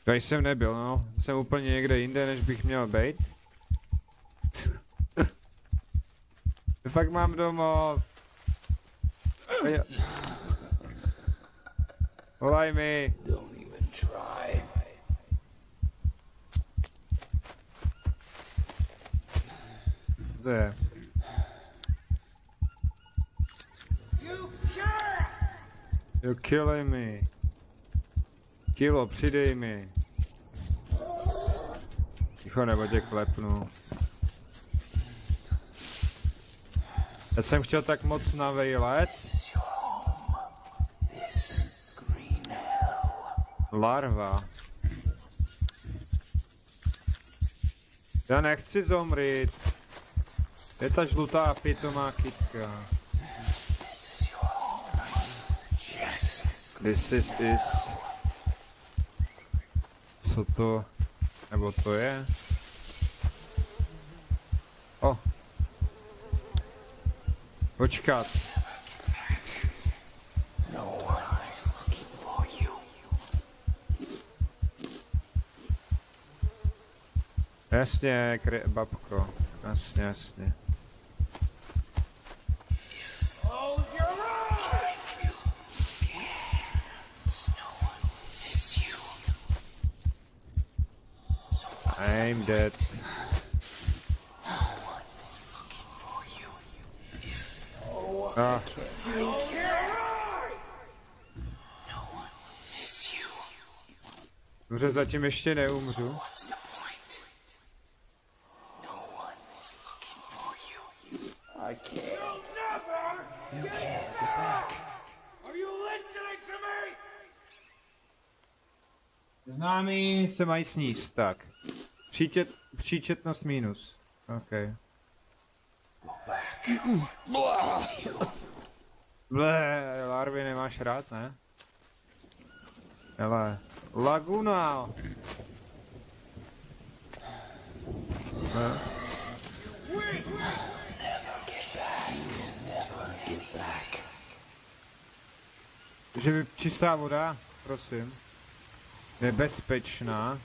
Tady jsem nebyl, no. Jsem úplně někde jinde, než bych měl být. Fakt mám domov. Volaj mi. Don't even try. Co je? You killing me. Kilo, přidej mi. Ticho, nebo tě klepnu. Já jsem chtěl tak moc navejlet. Larva. Já nechci zomřít. Je ta žlutá pitomá kytka. This is. Co to? Nebo to je? O. Počkat. Jasně, babko. Jasně, jasně. I'm dead. Ah. Dobře, zatím ještě neumřu. I can't. You can't. It's back. Are you listening to me? Známý se mají sníst, tak. Příčetnost minus. OK. Ble, larvy nemáš rád, ne? Hele, Laguna. Ne? Že by čistá voda, prosím. Je bezpečná.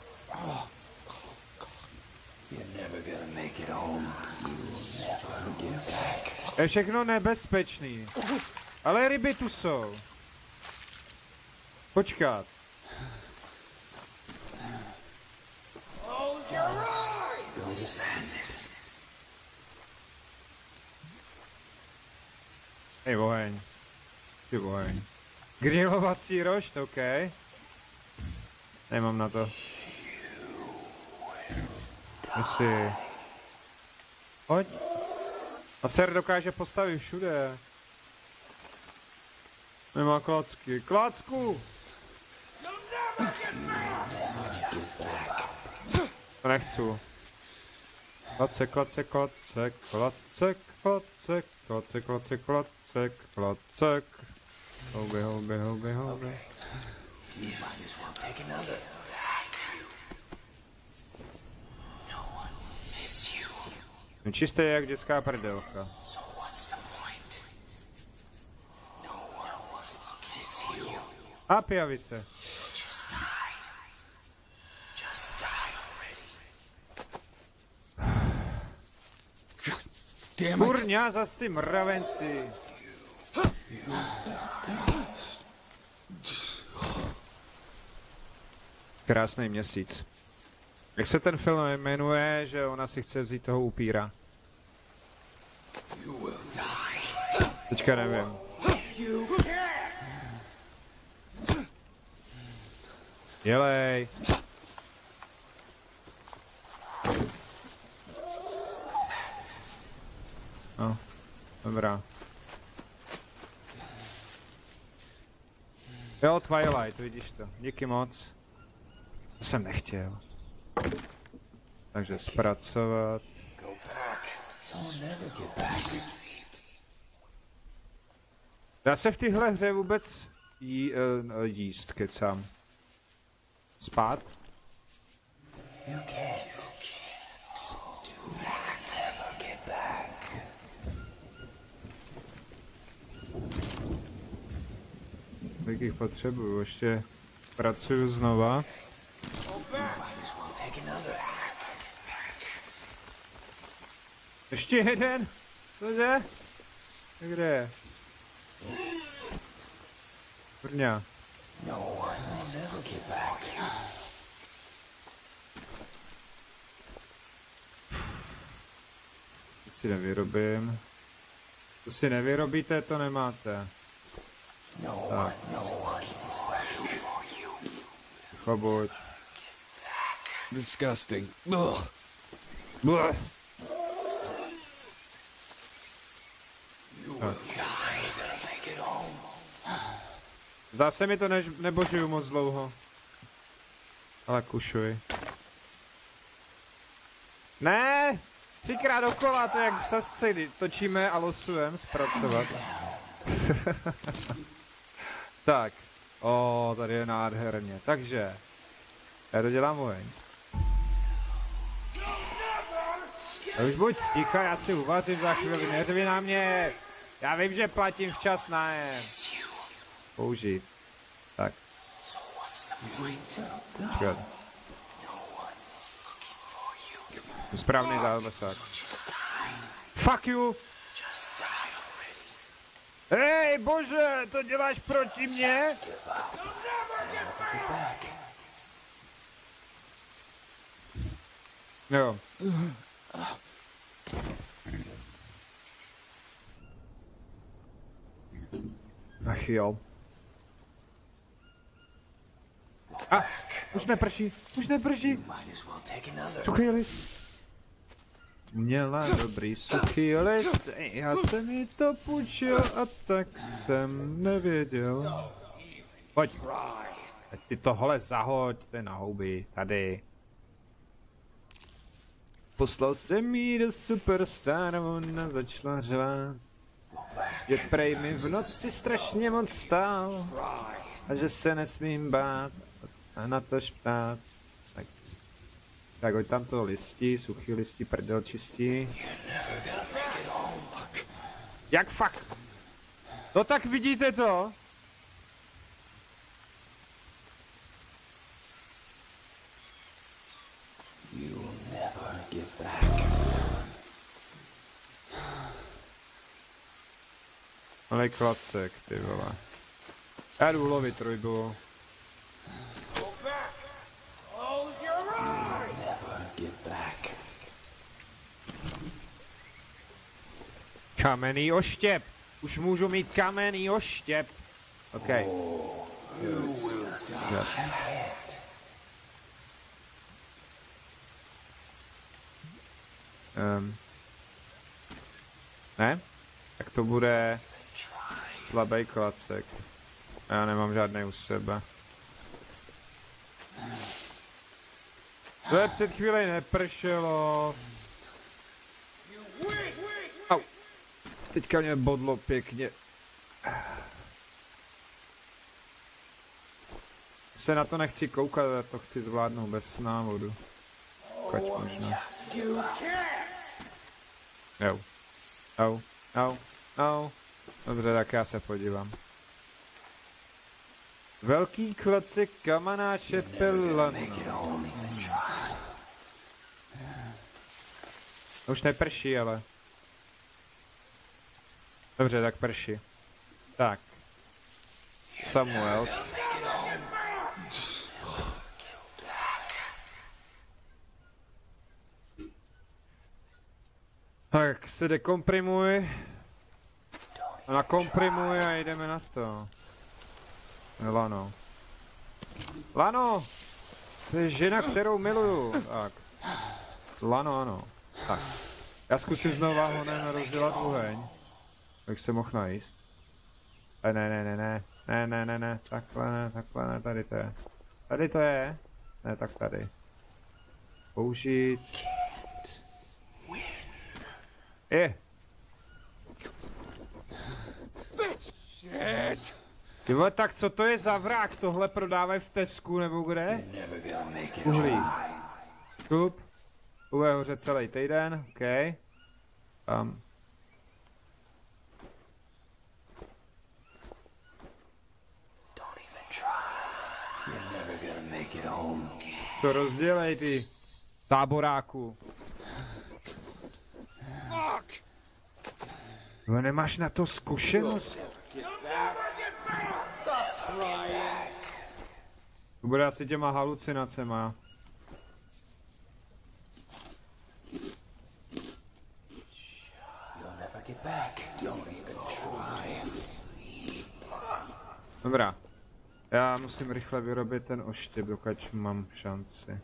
You're never gonna make it home. You'll never get back. Je všechno nebezpečný. Ale ryby tu jsou. Počkat. Close your eyes! Go to madness. Hej, oheň. Ty oheň. Grilovací rošt, OK. Nemám na to. Jestli. Pojď. A ser dokáže postavit všude. Nemá klacky. Klacku! To nechci. Klacek, klacek, klacek, klacek, klacek, klacek, klacek, klacek, klacek. Houby, houby, houby, houby. You might as well take another. No one will miss you. Čistě jak dětská prdelka. So what's the point? No one will miss you. A pijavice. Just die. Just die already. Damn it. Kurňa, zas ty mravenci. Krásný měsíc. Jak se ten film jmenuje, že ona si chce vzít toho upíra? You will die. Teďka nevím. You Jelej. No, dobrá. Jo, Twilight, vidíš to. Díky moc. To jsem nechtěl. Takže zpracovat. go back. You'll never get back. Dá se v téhle hře vůbec jíst, kecám. Spát? You can't. Do that. Never get back. Jak jich potřebuju, ještě pracuju znova. Might as well take another. Ještě jeden? Cože? Kde je? Brňa. No one will never get back. To si nevyrobím. To si nevyrobíte, to nemáte. No Tak. one is waiting for you. Chobuď. Disgusting. Ugh. Bleh. You will die to make it home. Zdá se mi to nebožuju moc dlouho. Ale kušuj. Ne! 3krát dokola, to je jak v sasce, kdy točíme a losujeme zpracovat. Tak. O, tady je nádherně. Takže. Já to dělám oheň. Já už buď sticha, já si uvařím za chvíli, neřvi na mě. Já vím, že platím včas nájem. Použít. Tak. Počkat. Správný závesák. Fuck you! Hej, bože, to děláš proti mně? Jo. Ach jo. A, už neprší, už neprší. Might as well take another. Suchý list. Měla dobrý suchý list, já jsem jí to půjčil a tak jsem nevěděl. Pojď. Teď ty tohle zahoď, to je na houby, tady. Poslal jsem jí do Superstar, ona začala řvát. Že prej mi v noci strašně moc stál. A že se nesmím bát a na to ptát. Tak hoď tam to listí, suchý listí, prdel čistí. Jak fakt? No tak vidíte to? You'll never get back. Malej klacek, ty vole. Já jdu lovit trojbu. Go back. Close your eyes. Never get back. Kamenný oštěp! Už můžu mít kamenný oštěp! OK. Ne? Tak to bude slabý klacek. Já nemám žádný u sebe. To je před chvíli nepršelo. Au. Teďka mě bodlo pěkně. Se na to nechci koukat, já to chci zvládnout bez návodu. Kač možná. Jo. Au, au, au. Dobře, tak já se podívám. Velký klacek kamanáče pelano. Už neprší, ale. Dobře, tak prší. Tak. Samuels. Tak se dekomprimuj. A nakomprimuj a jdeme na to. Lano. Lano! To je žena, kterou miluju. Tak. Lano, ano. Tak. Já zkusím znovu honem rozdělat oheň. Abych se mohl najíst. Ne. Takhle ne, tady to je. Tady to je. Ne, tak tady. Použít. Je. Ty vole, tak co to je za vrák? Tohle prodávají v Tesku nebo kde? Uhlí. Kup. Bude hořet celý týden, OK. To rozdělej ty táboráku. No nemáš na to zkušenost? To bude asi těma halucinacema. Dobrá. Já musím rychle vyrobit ten oštěp, dokud mám šanci.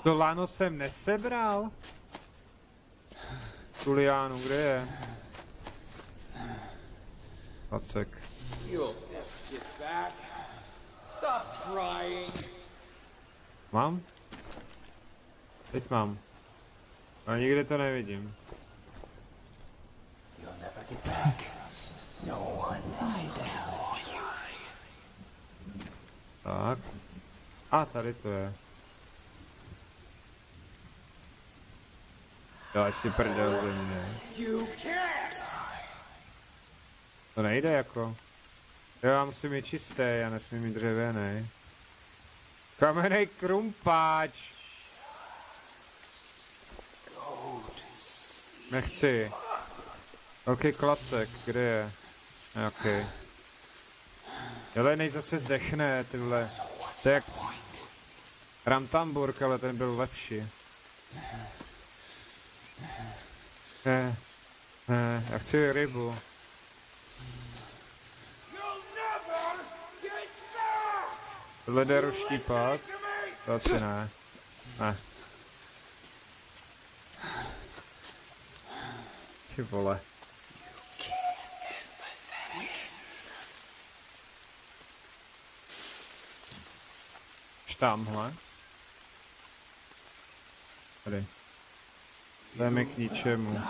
To lano jsem nesebral? Juliánu, kde je? Pacek. Mám? Teď mám. A nikde to nevidím. Tak. A tady to je. Dělaj si prdel ze mě. To nejde jako. Já musím mít čistý, já nesmím mít dřevěný. Kamenej krumpáč. Nechci. Velký klacek, kde je? OK. Jelenej zase zdechne, tyhle. To je jak Ramtamburg, ale ten byl lepší. Ne, já chci rybu. Tohle jde rozštípat? To asi ne. Ne. Ty vole. Tamhle. Tady. Jdeme k ničemu.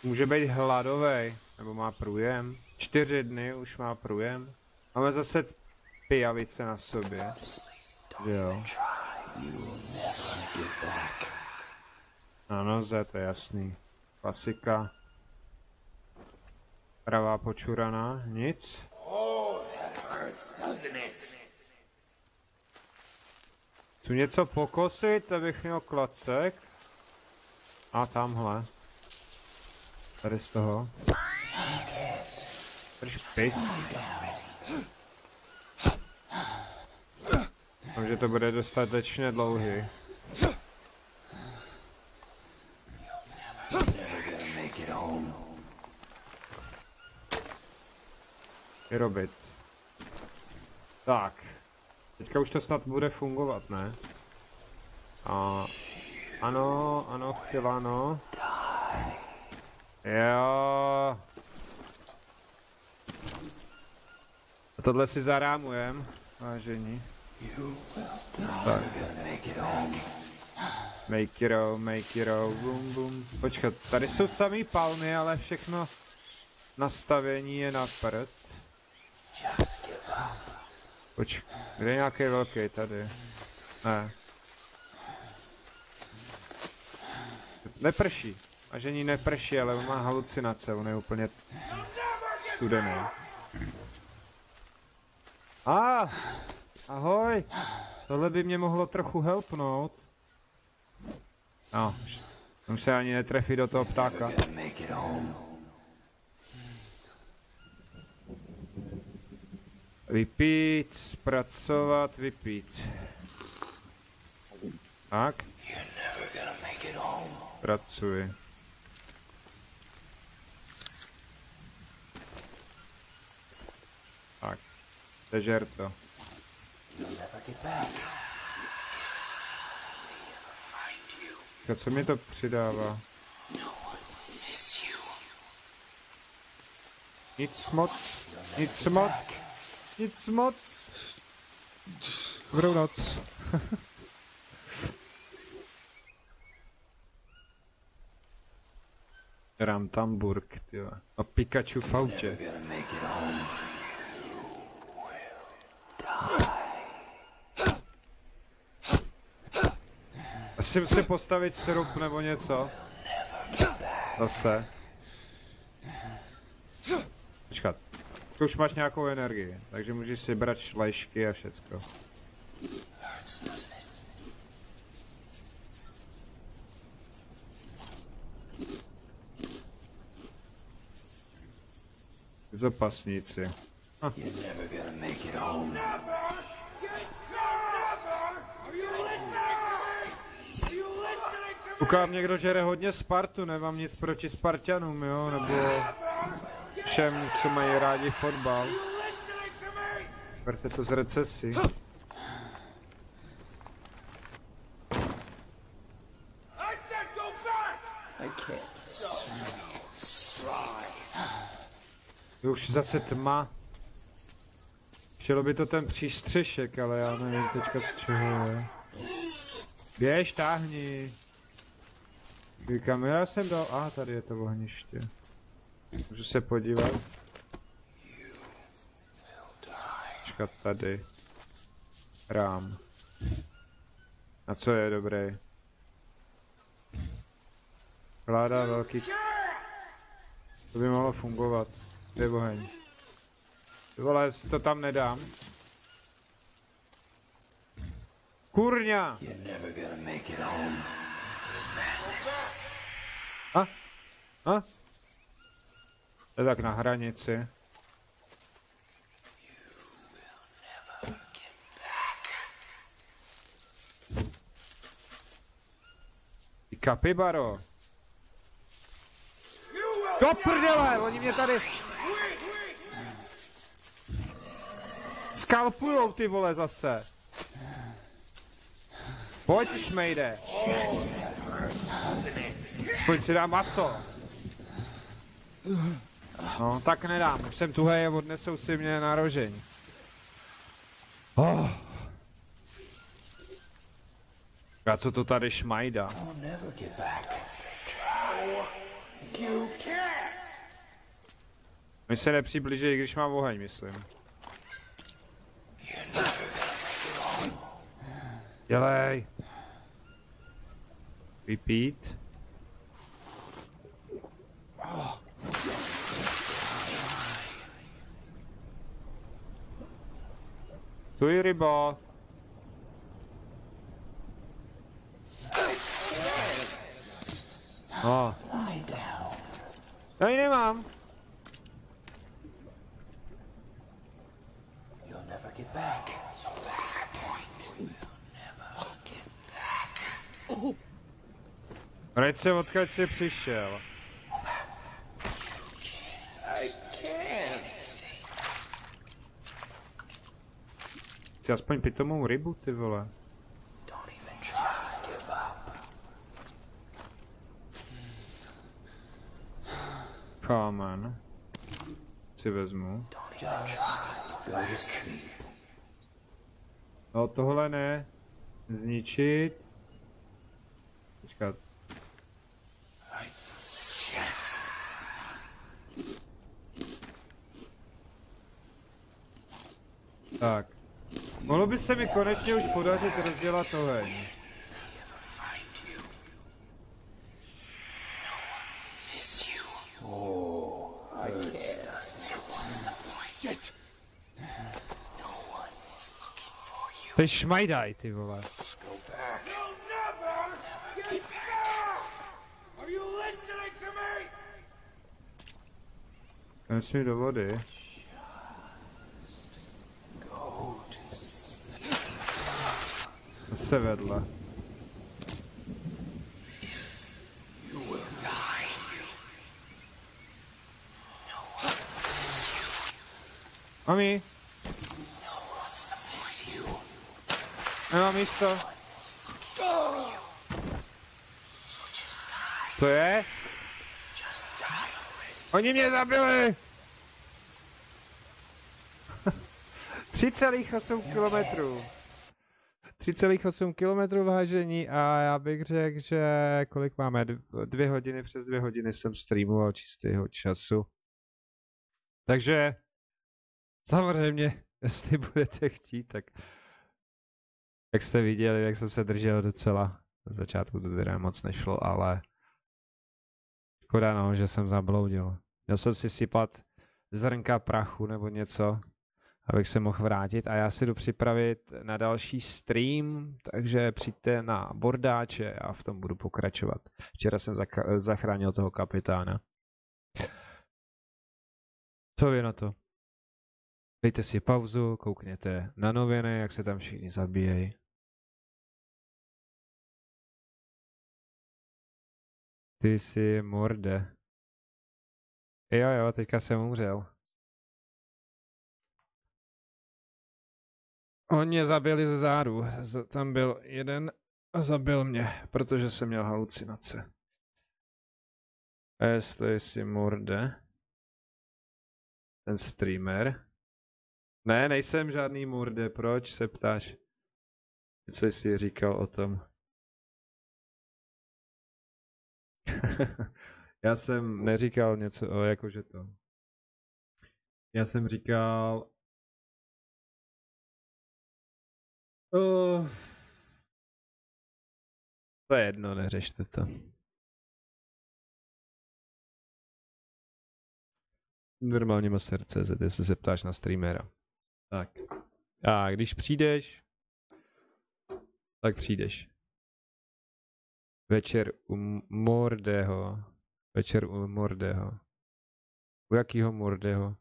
Může být hladovej, nebo má průjem. 4 dny už má průjem. Máme zase pijavice na sobě. Jo. Na noze, to je jasný. Klasika. Pravá počuraná, nic. Oh, that hurts, doesn't it? Chci něco pokosit, abych měl klacek. A tamhle. Tady z toho. Drž pis. Doufám, že to bude dostatečně dlouhý. Vyrobit. Tak. Teďka už to snad bude fungovat, ne? A... Ano, chci lano. Jo. A tohle si zarámujem, vážení. Tak. Make it home, boom, boom. Počkat, tady jsou samý palmy, ale všechno nastavení je na prd. Kde je nějaký velký tady? Ne. Neprší. Vážení, neprší, ale on má halucinace, on je úplně studený. Ahoj! Tohle by mě mohlo trochu helpnout. No, tam se ani netrefí do toho ptáka. Vypít, zpracovat, vypít. Tak. Pracuji. Tak. Sežer to. A co mi to přidává? Nic moc. Nic moc. Nic moc. Dobrou noc. Hrám Tamburk, tyjo. A Pikachu v autě. Asi musím postavit sirup nebo něco. Zase. Počkat. Už máš nějakou energii, takže můžeš si brát šlejšky a všecko. Zapasníci. Ukám někdo žere hodně Spartu, nemám nic proti Spartanům, jo, nebo všem, co mají rádi fotbal. Berte to z recesí. Je už zase tma. Chtělo by to ten přístřešek, ale já nevím teďka z čeho je. Běž, táhni. Říkám, já jsem dal... tady je to ohniště. Můžu se podívat? Počkat tady. Rám. A co je dobrý? Vláda velký... To by mohlo fungovat. To je oheň. Ty vole, to tam nedám. Kurňa! To je tak na hranici. Ty kapibaro. Do prdele, oni mě tady... Skalpujou ty vole zase. Pojď šmejde. Aspoň si dá maso. No, tak nedám. Už jsem tuhej a odnesou si mě na rožeň. A co to tady šmajda? My se nepřiblíží, když mám oheň, myslím. Dělej. Vypít. Stůj, rybo. No. Lie down. Já ji nemám. You'll never get back. So that's the point. We'll never get back. Vrať se, odkud jsi přišel. I can't. Chci aspoň pitomou rybu, ty vole. Don't even try to give up. Come on. Si vezmu. Don't even try. Go to sleep. No tohle ne. Zničit. Počkat. Yes. Tak. Mohlo by se mi konečně už podařit rozdělat oheň. Find you. Miss you. Oh, I can't. What's the point? No one is looking for you. To je šmajdaj, ty vole. Go back. You'll never get back! Are you listening to me? Nesmí do vody. Go to sleep. Zase vedle. You will die. No one miss you. Mami, No one's to miss you. nemám místo. Just die. Co je? Just die already. Oni mě zabili! 3,8 kilometrů. 3,8 kilometrů vážení a já bych řekl, že kolik máme? 2 hodiny, přes 2 hodiny jsem streamoval čistého času. Takže samozřejmě, jestli budete chtít, tak jak jste viděli, jak jsem se držel docela. Na začátku to teda moc nešlo, ale škoda no, že jsem zabloudil. Měl jsem si sypat zrnka prachu nebo něco, abych se mohl vrátit a já si jdu připravit na další stream, takže přijďte na bordáče a v tom budu pokračovat. Včera jsem zachránil toho kapitána. Co vy na to? Dejte si pauzu, koukněte na noviny, jak se tam všichni zabíjejí. Ty jsi morde. Jo, teďka jsem umřel. On mě zabili ze zádu. Tam byl jeden a zabil mě, protože jsem měl halucinace. A jestli jsi morde. Ten streamer. Ne, nejsem žádný morde, proč se ptáš? Co jsi říkal o tom? Já jsem neříkal něco o jakože to. Já jsem říkal... To je jedno, neřešte to. Normálně má srdce, jestli se ptáš na streamera. Tak. A když přijdeš, tak přijdeš. Večer u Mordého. Večer u Mordého. U jakýho Mordého?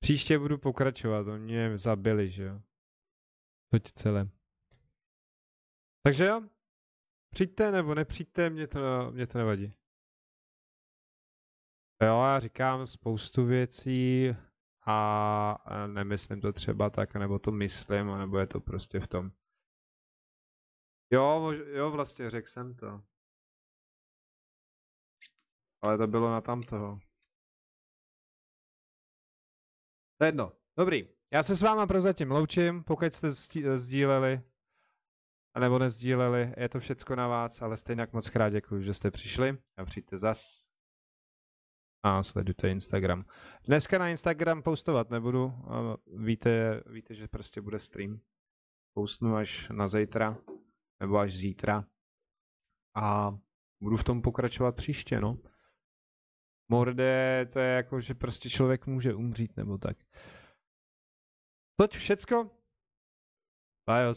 Příště budu pokračovat, oni mě zabili, že jo. Toť celé. Takže jo. Přijďte nebo nepřijďte, mě to nevadí. Jo, já říkám spoustu věcí a nemyslím to třeba tak, nebo to myslím, nebo je to prostě v tom. Jo, vlastně řekl jsem to. Ale to bylo na tamtoho. To je jedno. Dobrý. Já se s váma prozatím loučím, pokud jste sdíleli, nebo nezdíleli, je to všecko na vás, ale stejně moc krát děkuji, že jste přišli a přijďte zas. A sledujte Instagram. Dneska na Instagram postovat nebudu, víte, že prostě bude stream. Postnu až na zítra, nebo až zítra. A budu v tom pokračovat příště, no. Morde, to je jako, že prostě člověk může umřít, nebo tak. Toť všecko. Bajos.